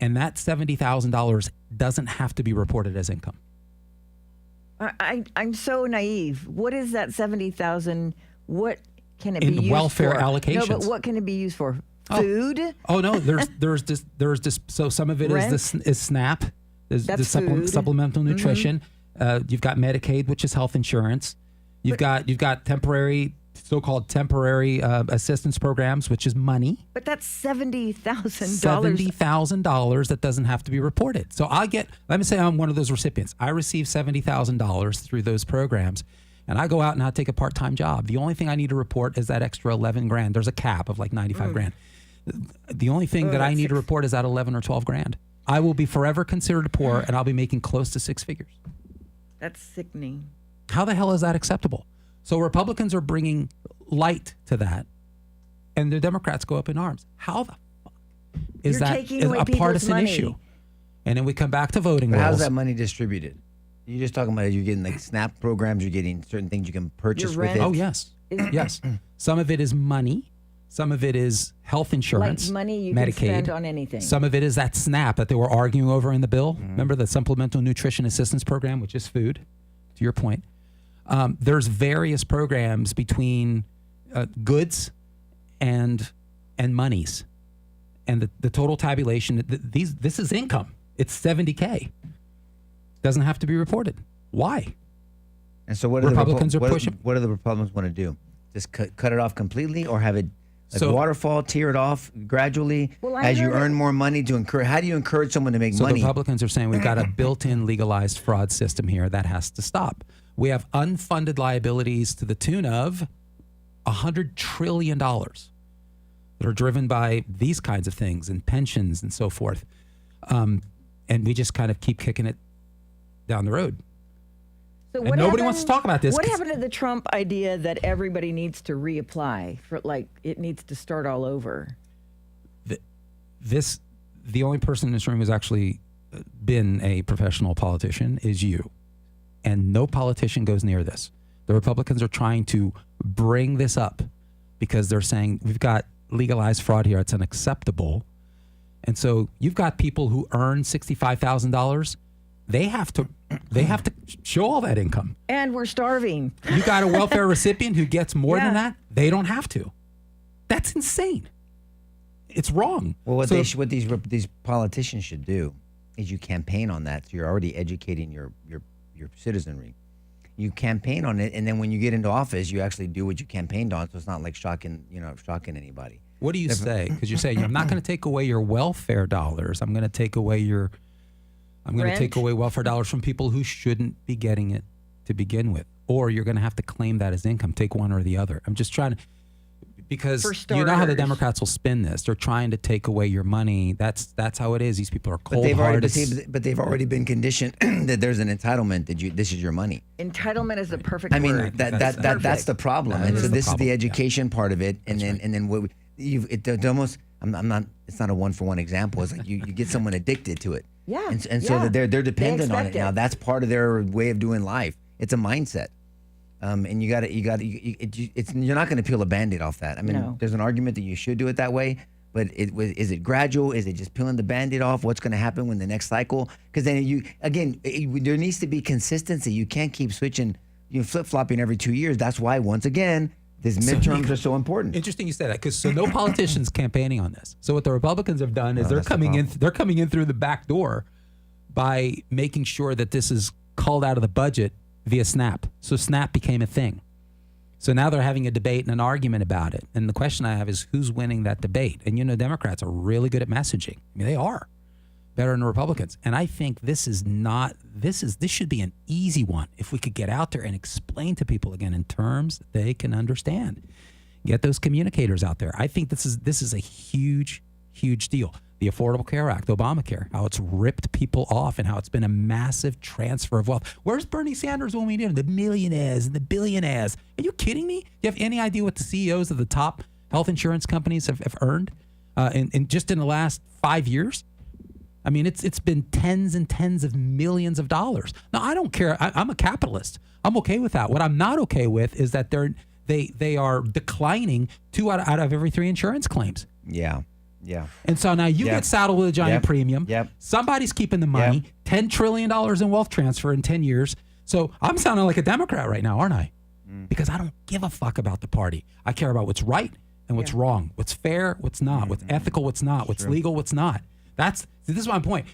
that $70,000 doesn't have to be reported as income. I'm so naive. What is that 70,000? What can it be used for? In welfare allocations. No, but what can it be used for? Food? Oh no, there's this. So some of it is SNAP. There's food. Supplemental nutrition. You've got Medicaid, which is health insurance. You've got so-called temporary assistance programs, which is money. But that's $70,000. $70,000 that doesn't have to be reported. So let me say I'm one of those recipients. I receive $70,000 through those programs, and I go out and I take a part-time job. The only thing I need to report is that extra 11 grand. There's a cap of like 95 grand. The only thing that I need to report is that 11 or 12 grand. I will be forever considered poor, and I'll be making close to six figures. That's sickening. How the hell is that acceptable? So Republicans are bringing light to that, and the Democrats go up in arms. How the fuck is that a partisan issue? And then we come back to voting rules. How's that money distributed? You're just talking about you're getting like SNAP programs, you're getting certain things you can purchase with it. Oh, yes. Yes. Some of it is money. Some of it is health insurance, like money you Medicaid. Can spend on anything. Some of it is that SNAP that they were arguing over in the bill. Remember the Supplemental Nutrition Assistance Program, which is food, to your point. There's various programs between goods and monies. And the total tabulation, this is income. It's $70K. Doesn't have to be reported. Why? And so what do Republicans are pushing? What do the Republicans want to do? Just cut it off completely, or have it waterfall, tear it off gradually as you earn more money to encourage? How do you encourage someone to make money? So the Republicans are saying we've got a built-in legalized fraud system here that has to stop. We have unfunded liabilities to the tune of $100 trillion that are driven by these kinds of things and pensions and so forth. And we just kind of keep kicking it down the road. So and nobody wants to talk about this. What happened to the Trump idea that everybody needs to reapply for, like, it needs to start all over? The only person in this room who's actually been a professional politician is you. And no politician goes near this. The Republicans are trying to bring this up because they're saying we've got legalized fraud here. It's unacceptable. And so you've got people who earn $65,000. They have to show all that income. And we're starving. You got a welfare recipient who gets more than that. They don't have to. That's insane. It's wrong. Well, what these politicians should do is you campaign on that. So you're already educating your citizenry. You campaign on it, and then when you get into office, you actually do what you campaigned on. So it's not like shocking anybody. What do you say? Because you're saying I'm not going to take away your welfare dollars. I'm going to take away welfare dollars from people who shouldn't be getting it to begin with, or you're going to have to claim that as income. Take one or the other. I'm just trying to, because you know how the Democrats will spin this. They're trying to take away your money. That's how it is. These people are cold-hearted. But they've already been conditioned that there's an entitlement that this is your money. Entitlement is the perfect word. I mean, that's the problem. And so this is the education part of it, and then what I'm not. It's not a one-for-one example. It's like you get someone addicted to it. Yeah. And so that they're dependent on it expect now. it. That's part of their way of doing life. It's a mindset. And you're not going to peel a Band-Aid off that. I mean, No. there's an argument that you should do it that way, but is it gradual? Is it just peeling the Band-Aid off? What's going to happen when the next cycle? Because then there needs to be consistency. You can't keep switching, flip-flopping every 2 years. That's why, once again, these midterms are so important. Interesting you say that, because no politicians campaigning on this. So what the Republicans have done is they're coming in through the back door by making sure that this is culled out of the budget via SNAP. So SNAP became a thing. So now they're having a debate and an argument about it. And the question I have is, who's winning that debate? And Democrats are really good at messaging. I mean, they are better than the Republicans. And I think this should be an easy one if we could get out there and explain to people again in terms that they can understand. Get those communicators out there. I think this is a huge, huge deal. The Affordable Care Act, Obamacare, how it's ripped people off and how it's been a massive transfer of wealth. Where's Bernie Sanders when we need him? The millionaires and the billionaires. Are you kidding me? Do you have any idea what the CEOs of the top health insurance companies have earned in just in the last 5 years? I mean, it's been tens and tens of millions of dollars. Now, I don't care. I'm a capitalist. I'm okay with that. What I'm not okay with is that they are declining 2 out of every 3 insurance claims. Yeah. Yeah. And so now you get saddled with a giant premium. Yep. Somebody's keeping the money. $10 trillion in wealth transfer in 10 years. So I'm sounding like a Democrat right now, aren't I? Because I don't give a fuck about the party. I care about what's right and what's wrong, what's fair, what's not, what's ethical, what's not, what's legal, what's not. This is my point.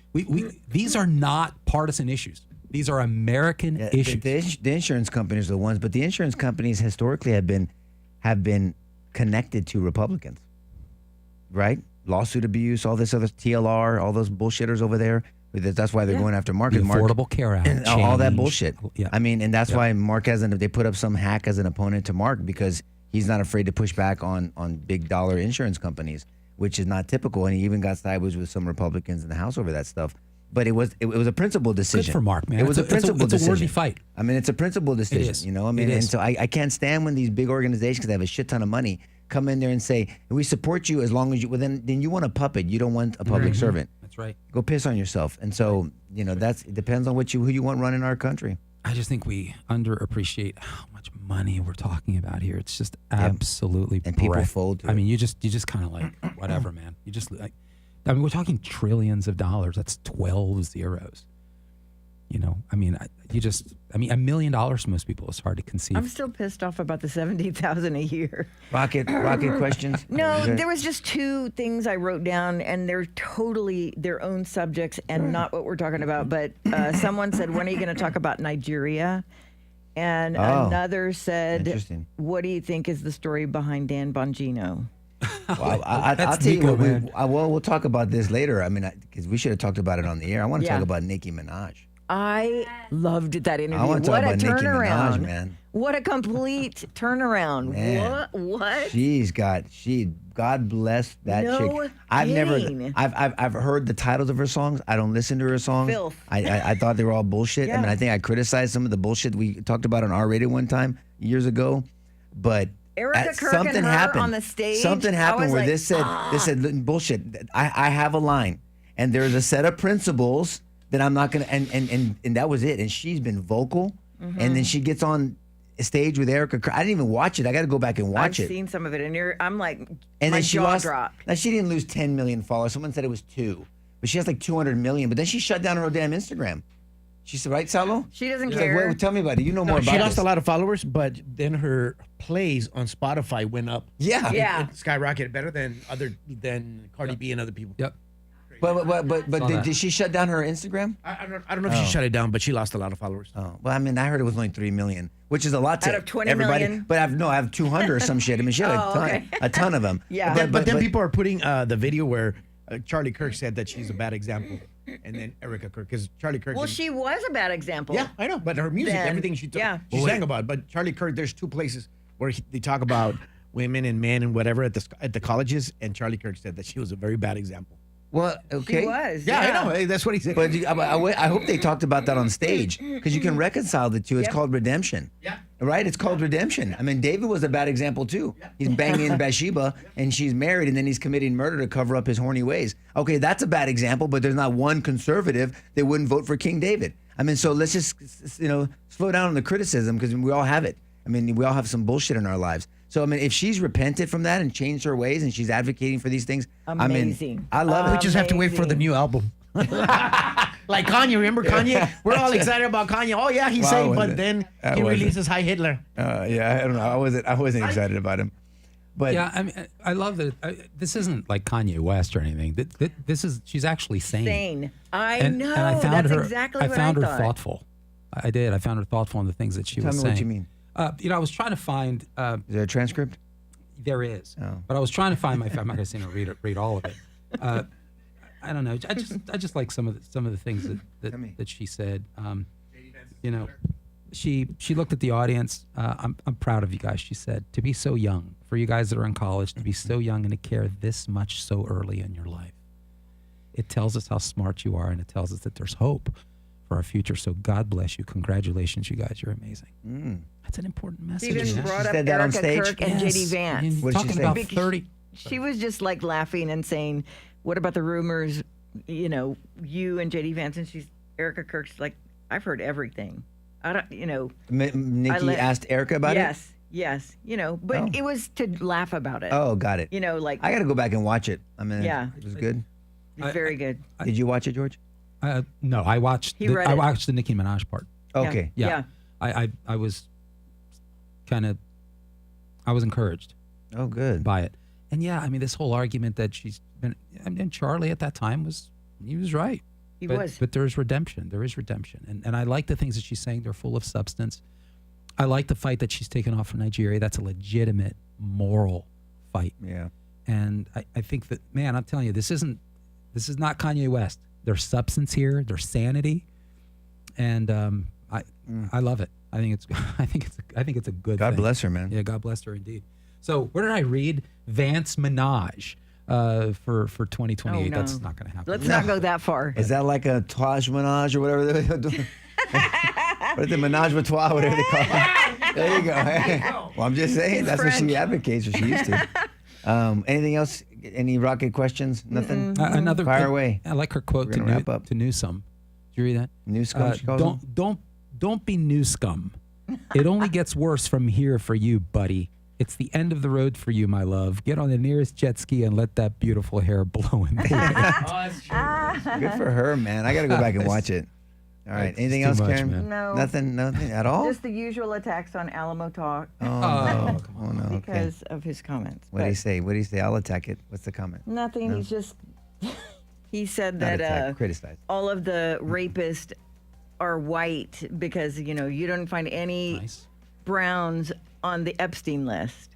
These are not partisan issues. These are American issues. The insurance companies are the ones, but the insurance companies historically have been connected to Republicans, right? Lawsuit abuse, all this other TLR, all those bullshitters over there. That's why they're going after Mark. The Affordable Care Act, and all that bullshit. Yeah. I mean, and that's why Mark they put up some hack as an opponent to Mark, because he's not afraid to push back on big dollar insurance companies, which is not typical. And he even got sideways with some Republicans in the House over that stuff. But it was a principled decision. Good for Mark, man. It was a principled decision. It's a worthy fight. I mean, it's a principled decision. It is. I mean, and so I can't stand when these big organizations that have a shit ton of money come in there and say, we support you as long as you, well, then you want a puppet. You don't want a public servant. That's right. Go piss on yourself. And so, it depends on who you want running our country. I just think we underappreciate how much money we're talking about here. It's just absolutely and people fold to I mean, you just kind of like, whatever, man. You just like, I mean, we're talking trillions of dollars. That's 12 zeros. I mean, $1 million to most people is hard to conceive. I'm still pissed off about the $70,000 a year. Rocket questions? No, there was just 2 things I wrote down, and they're totally their own subjects and not what we're talking about. But someone said, when are you going to talk about Nigeria? And another said, what do you think is the story behind Dan Bongino? Well, I'll tell you what, we'll talk about this later. I mean, because we should have talked about it on the air. I want to talk about Nicki Minaj. I loved that interview. I want to talk about Nicki Minaj, man. What a complete turnaround. Man. What? God bless that chick. I've heard the titles of her songs. I don't listen to her songs. Filth. I thought they were all bullshit. Yeah. I mean, I think I criticized some of the bullshit we talked about on R-Rated one time years ago, but Erica Kirk something and her happened on the stage. Something happened where this said bullshit. I have a line, and there's a set of principles that I'm not gonna, and that was it. And she's been vocal, and then she gets on stage with Erica Kirk. I didn't even watch it. I got to go back and watch it. I've seen some of it, and I'm like, and my then she jaw dropped. Now she didn't lose 10 million followers. Someone said it was 2, but she has like 200 million. But then she shut down her damn Instagram. She said, right, Salo? She doesn't She's care. Like, wait, tell me about it. You know more about it. She lost a lot of followers, but then her plays on Spotify went up. Yeah. It skyrocketed better than Cardi B and other people. Yep. But did she shut down her Instagram? I don't know if she shut it down, but she lost a lot of followers. Oh, well, I mean, I heard it was only 3 million, which is a lot to out of 20 everybody. million? But I have 200 or some shit. I mean, she had a ton of them. Yeah. But then people are putting the video where Charlie Kirk said that she's a bad example, and then Erica Kirk, because Charlie Kirk. Well, she was a bad example. Yeah, I know, but her music, everything she sang about. But Charlie Kirk, there's 2 places where they talk about women and men and whatever at the colleges, and Charlie Kirk said that she was a very bad example. Well, okay. She was. Yeah, I know. Hey, that's what he said. But I hope they talked about that on stage, because you can reconcile the two. It's called redemption. Yeah. Right? It's called redemption. I mean, David was a bad example too. He's banging Bathsheba and she's married and then he's committing murder to cover up his horny ways. Okay, that's a bad example, but there's not one conservative that wouldn't vote for King David. I mean, so let's just, slow down on the criticism because we all have it. I mean, we all have some bullshit in our lives. So, I mean, if she's repented from that and changed her ways and she's advocating for these things, amazing. I love it. We just have to wait for the new album. Like Kanye, remember Kanye? We're all excited about Kanye. Oh yeah, he's saying, but then he releases Hi Hitler. Yeah, I don't know. I wasn't excited about him. But yeah, I mean, I love that. This isn't like Kanye West or anything. This is she's actually sane. I know. And I found that's her. exactly I what found I her thought. thoughtful. I did. I found her thoughtful in the things that she was saying. Tell me what you mean. I was trying to find. Is there a transcript? There is. Oh. But I was trying to find I'm not going to say no, read all of it. I don't know. I just like some of the things that she said. She looked at the audience. I'm proud of you guys. She said, to be so young, for you guys that are in college, to be so young and to care this much so early in your life. It tells us how smart you are, and it tells us that there's hope for our future. So God bless you. Congratulations, you guys. You're amazing. That's an important message. Even brought up said that on Erica stage? Kirk and Yes. JD Vance. What did she Talking say? about Because 30. She was just like laughing and saying, "What about the rumors? You and JD Vance." And Erica Kirk's like, "I've heard everything. I don't, Nikki asked Erica about it? Yes, but it was to laugh about it. Oh, got it. Like I got to go back and watch it. I mean, Yeah. it was good. it's very good. Did you watch it, George? No, I watched. read I it. watched the Nicki Minaj part. Okay. Yeah. I was I was encouraged Oh, good. by it. And yeah, I mean, this whole argument that she's been, and Charlie at that time he was right. He but, was. But there's redemption. There is redemption. And I like the things that she's saying. They're full of substance. I like the fight that she's taken off from Nigeria. That's a legitimate moral fight. Yeah. And I think that, man, I'm telling you, this is not Kanye West. There's substance here. There's sanity. And I love it. I think it's a good God thing. bless her, man. Yeah, God bless her indeed. So where did I read? Vance Menage for 2028. Oh, no. That's not going to happen. Let's not go that far. Is that like a Taj Menage or whatever they're doing? What is the Menage a Trois, whatever they call it? There you go. Well, I'm just saying, that's what she advocates, or she used to. Anything else? Any rocket questions? Nothing? Another Fire away. I like her quote We're gonna wrap up. to Newsome. Did you read that? New scum, she calls them? Don't be new scum. It only gets worse from here for you, buddy. It's the end of the road for you, my love. Get on the nearest jet ski and let that beautiful hair blow in the wind. Good for her, man. I got to go back and watch it. All right. It's Anything too else, much, Karen? man. No. Nothing at all? Just the usual attacks on Alamo Talk Oh, no. Okay. because of his comments. What did he But say? What did he say? I'll attack it. What's the comment? Nothing. No. He's just. He said Not that attack, criticize. all of the rapists are white because you don't find any Nice. browns on the Epstein list.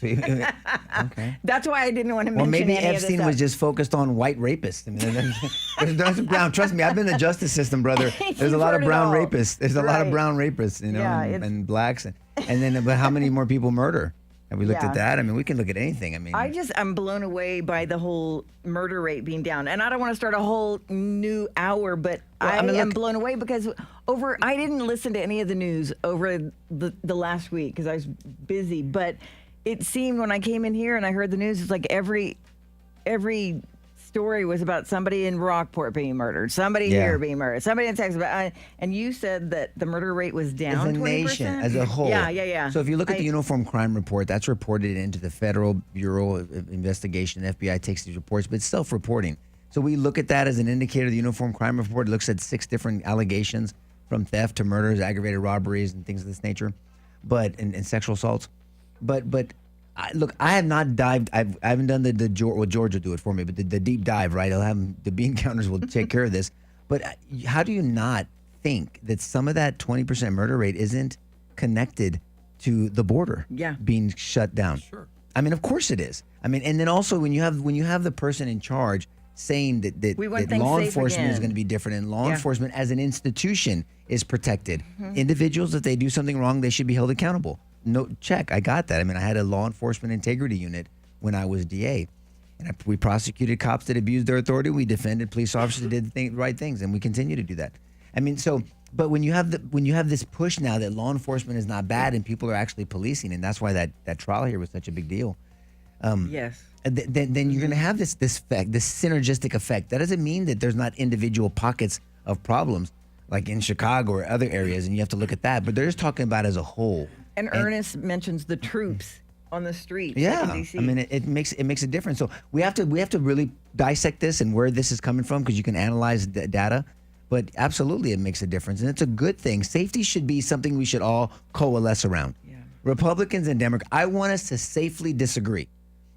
Okay. That's why I didn't want to Well, mention maybe any of this Epstein stuff. was just focused on white rapists. I mean, there's brown. Trust me, I've been in the justice system, brother. There's a You've lot of heard it brown all. rapists. There's a lot of Right. brown rapists, Yeah, and blacks, and then but how many more people murder? Have we looked Yeah. at that? I mean, we can look at anything. I mean, I'm blown away by the whole murder rate being down. And I don't want to start a whole new hour, but I am look- blown away because I didn't listen to any of the news over the last week because I was busy. But it seemed when I came in here and I heard the news, it's like every story was about somebody in Rockport being murdered, somebody Yeah. here being murdered, somebody in Texas. And you said that the murder rate was down as a 20%? nation, as a whole. Yeah. So if you look at the Uniform Crime Report, that's reported into the Federal Bureau of Investigation. The FBI takes these reports, but it's self-reporting. So we look at that as an indicator. The Uniform Crime Report looks at 6 different allegations, from theft to murders, aggravated robberies, and things of this nature, and sexual assaults. But look, I have not dived. I haven't done well, George will do it for me, but the deep dive, right? I'll have the bean counters will take care of this. But how do you not think that some of that 20% murder rate isn't connected to the border being shut down? Sure. I mean, of course it is. I mean, and then also when you have the person in charge saying that We want that things law safe enforcement is again. going to be different, and law enforcement as an institution is protected. Mm-hmm. Individuals, if they do something wrong, they should be held accountable. No, check. I got that. I mean, I had a law enforcement integrity unit when I was DA, and we prosecuted cops that abused their authority. We defended police officers that did the right things, and we continue to do that. I mean, so, But when you have this push now that law enforcement is not bad and people are actually policing, and that's why that trial here was such a big deal. Yes. Then you're going to have this effect, this synergistic effect. That doesn't mean that there's not individual pockets of problems, like in Chicago or other areas, and you have to look at that. But they're just talking about as a whole. And Ernest mentions the troops on the streets. Yeah, like in DC. I mean, it makes a difference. So we have to really dissect this and where this is coming from, because you can analyze the data. But absolutely, it makes a difference, and it's a good thing. Safety should be something we should all coalesce around. Yeah. Republicans and Democrats. I want us to safely disagree.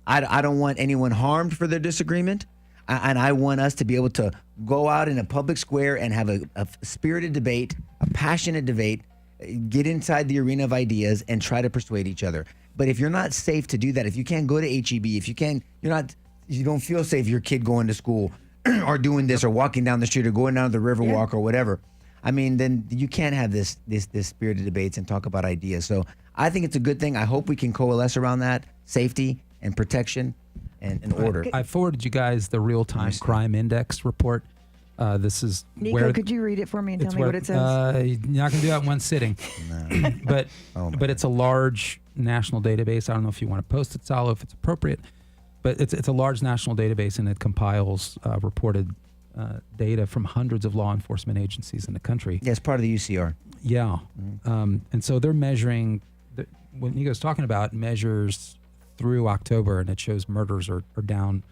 I don't want anyone harmed for their disagreement, and I want us to be able to go out in a public square and have a spirited debate, a passionate debate, get inside the arena of ideas and try to persuade each other. But if you're not safe to do that, if you can't go to HEB, if you don't feel safe, your kid going to school or doing this or walking down the street or going down the river walk or whatever, I mean, then you can't have this spirited debates and talk about ideas. So I think it's a good thing. I hope we can coalesce around that safety and protection and order. I forwarded you guys the real-time crime index report. This is Nico, could you read it for me and tell me what it says? You're not going to do that in one sitting. No. But it's a large national database. I don't know if you want to post it, Salo, if it's appropriate. But it's a large national database, and it compiles reported data from hundreds of law enforcement agencies in the country. Yeah, it's part of the UCR. Yeah. And so they're measuring, what Nico's talking about, measures through October, and it shows murders are down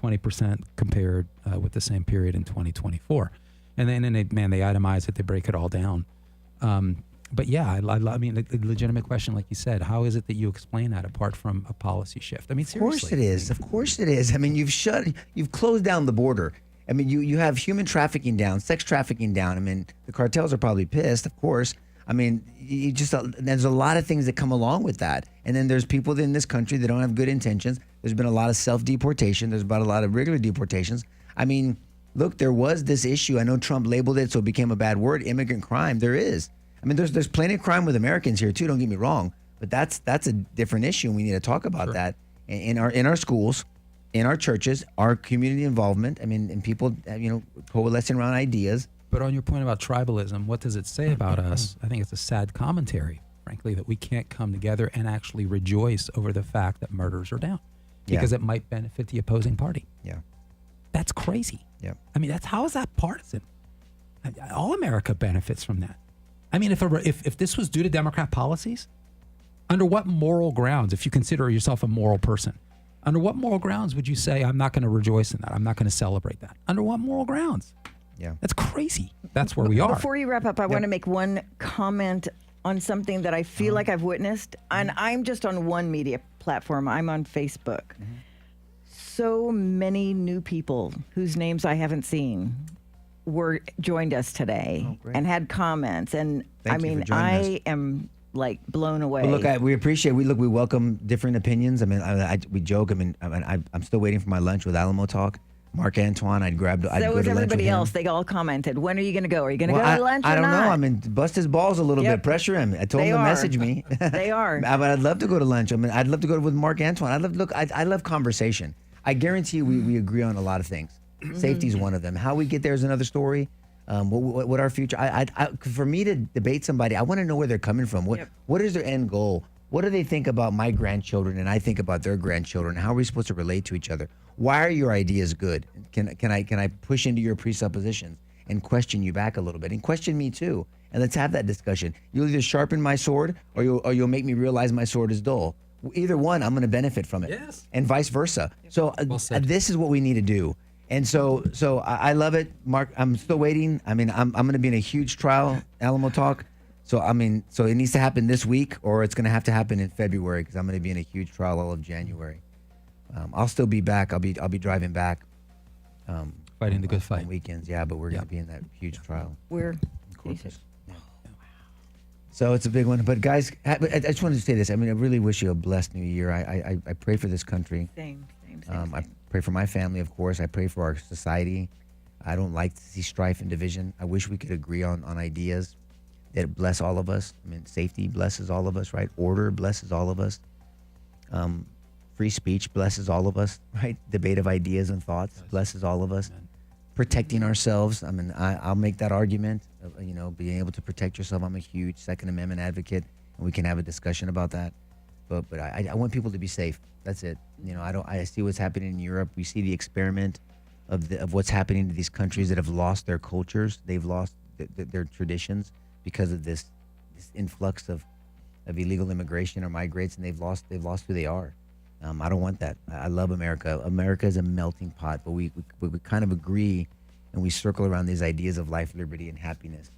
20% compared with the same period in 2024. And then they itemize it, they break it all down. But yeah, I mean, a legitimate question, like you said, how is it that you explain that apart from a policy shift? I mean, seriously. Of course it is. Of course it is. I mean, you've closed down the border. I mean, you have human trafficking down, sex trafficking down. I mean, the cartels are probably pissed, of course. I mean, there's a lot of things that come along with that. And then there's people in this country that don't have good intentions. There's been a lot of self-deportation. There's been a lot of regular deportations. I mean, look, there was this issue. I know Trump labeled it so it became a bad word, immigrant crime. There is. I mean, there's plenty of crime with Americans here too, don't get me wrong. But that's a different issue, and we need to talk about that in our schools, in our churches, our community involvement. I mean, and people, coalescing around ideas. But on your point about tribalism, what does it say about us? I think it's a sad commentary, frankly, that we can't come together and actually rejoice over the fact that murders are down because it might benefit the opposing party. Yeah. That's crazy. Yeah. I mean, how is that partisan? All America benefits from that. I mean, if this was due to Democrat policies, under what moral grounds, if you consider yourself a moral person, under what moral grounds would you say, I'm not going to rejoice in that, I'm not going to celebrate that? Under what moral grounds? Yeah. That's crazy. That's where we are. Before you wrap up, I want to make one comment on something that I feel like I've witnessed. And I'm just on one media platform. I'm on Facebook. So many new people whose names I haven't seen joined us today and had comments. And I am like blown away. Well, look, we appreciate. We welcome different opinions. I mean, we joke. I mean, I'm still waiting for my lunch with Alamo Talk. Mark Antoine, I'd go to lunch with everybody else. They all commented. When are you going to go? Are you going to go to lunch? I don't know. I mean, bust his balls a little bit. Pressure him. I told him to message me. They are. But I'd love to go to lunch. I mean, I'd love to go with Mark Antoine. I love conversation. I guarantee you, we agree on a lot of things. Safety is one of them. How we get there is another story. What our future? For me to debate somebody, I want to know where they're coming from. What is their end goal? What do they think about my grandchildren and I think about their grandchildren? How are we supposed to relate to each other? Why are your ideas good? Can I push into your presuppositions and question you back a little bit and question me too? And let's have that discussion. You'll either sharpen my sword or you'll make me realize my sword is dull. Either one, I'm going to benefit from it. Yes. And vice versa. So this is what we need to do. And so I love it, Mark. I'm still waiting. I mean, I'm going to be in a huge trial, Alamo Talk. So it needs to happen this week, or it's going to have to happen in February because I'm going to be in a huge trial all of January. I'll still be back. I'll be driving back. Fighting the good fight on weekends, but we're going to be in that huge trial. We're So it's a big one. But guys, I just wanted to say this. I mean, I really wish you a blessed new year. I pray for this country. Same. I pray for my family, of course. I pray for our society. I don't like to see strife and division. I wish we could agree on ideas that bless all of us. I mean, safety blesses all of us, right? Order blesses all of us. Free speech blesses all of us, right? Debate of ideas and thoughts blesses all of us. Protecting ourselves. I mean, I'll make that argument. being able to protect yourself. I'm a huge Second Amendment advocate, and we can have a discussion about that. But I want people to be safe. That's it. I see what's happening in Europe. We see the experiment of what's happening to these countries that have lost their cultures. They've lost their traditions because of this influx of illegal immigration or migrants, and they've lost who they are. I don't want that. I love America. America is a melting pot, but we kind of agree, and we circle around these ideas of life, liberty, and happiness.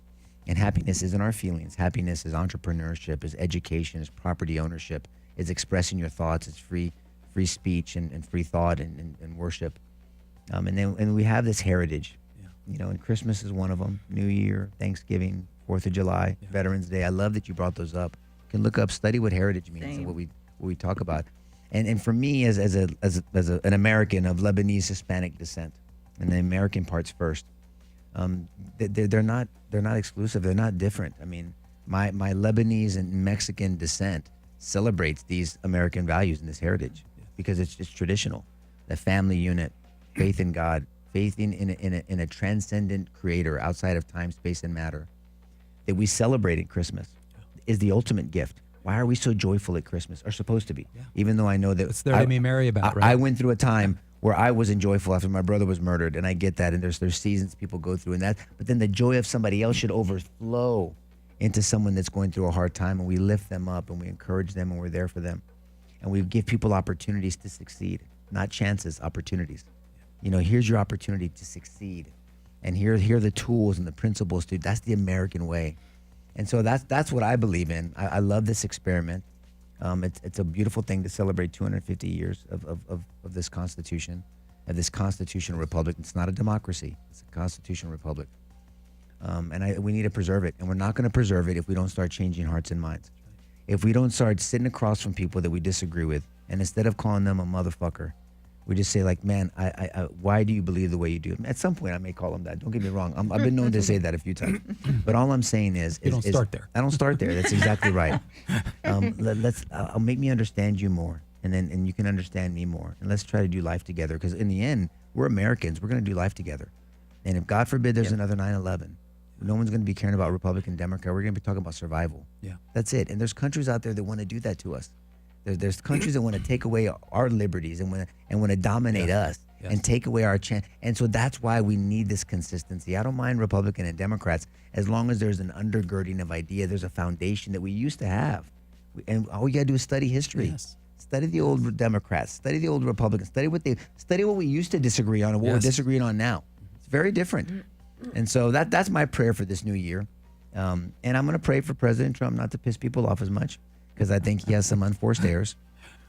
And happiness isn't our feelings. Happiness is entrepreneurship, is education, is property ownership, is expressing your thoughts, it's free speech and free thought and worship. And we have this heritage, and Christmas is one of them. New Year, Thanksgiving, 4th of July, Veterans Day. I love that you brought those up. You can look up, study what heritage means and what we talk about. And for me, as an American of Lebanese Hispanic descent, and the American parts first, they're not exclusive. They're not different. I mean, my Lebanese and Mexican descent celebrates these American values and this heritage because it's traditional. The family unit, faith in God, faith in a transcendent creator outside of time, space, and matter that we celebrate at Christmas is the ultimate gift. Why are we so joyful at Christmas? Or supposed to be, even though I know that it's there to be merry about. Right? I went through a time where I wasn't joyful after my brother was murdered, and I get that. And there's seasons people go through, and that. But then the joy of somebody else should overflow into someone that's going through a hard time, and we lift them up, and we encourage them, and we're there for them, and we give people opportunities to succeed, not chances, opportunities. Here's your opportunity to succeed, and here are the tools and the principles, dude. That's the American way. And so that's what I believe in. I love this experiment. It's a beautiful thing to celebrate 250 years of this Constitution, of this constitutional republic. It's not a democracy. It's a constitutional republic. And we need to preserve it. And we're not going to preserve it if we don't start changing hearts and minds. If we don't start sitting across from people that we disagree with, and instead of calling them a motherfucker, we just say like, man, why do you believe the way you do? At some point, I may call them that. Don't get me wrong. I've been known to say that a few times. But all I'm saying is, you don't start there. I don't start there. That's exactly right. I'll make me understand you more, and you can understand me more, and let's try to do life together. Because in the end, we're Americans. We're going to do life together. And if God forbid there's another 9/11, no one's going to be caring about Republican, Democrat. We're going to be talking about survival. Yeah, that's it. And there's countries out there that want to do that to us. There's countries that want to take away our liberties and want to dominate us and take away our chance. And so that's why we need this consistency. I don't mind Republican and Democrats as long as there's an undergirding of idea. There's a foundation that we used to have. And all you got to do is study history. Yes. Study the old Democrats. Study the old Republicans. Study what we used to disagree on and what we're disagreeing on now. It's very different. And so that's my prayer for this new year. And I'm going to pray for President Trump not to piss people off as much, because I think he has some unforced errors,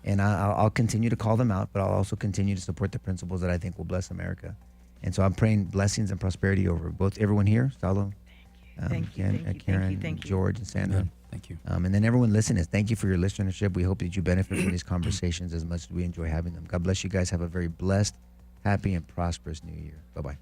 and I'll continue to call them out, but I'll also continue to support the principles that I think will bless America. And so I'm praying blessings and prosperity over everyone here, Salo, Karen, George, and Sandra. Yeah, thank you. And then everyone listening, thank you for your listenership. We hope that you benefit from these conversations as much as we enjoy having them. God bless you guys. Have a very blessed, happy, and prosperous new year. Bye-bye.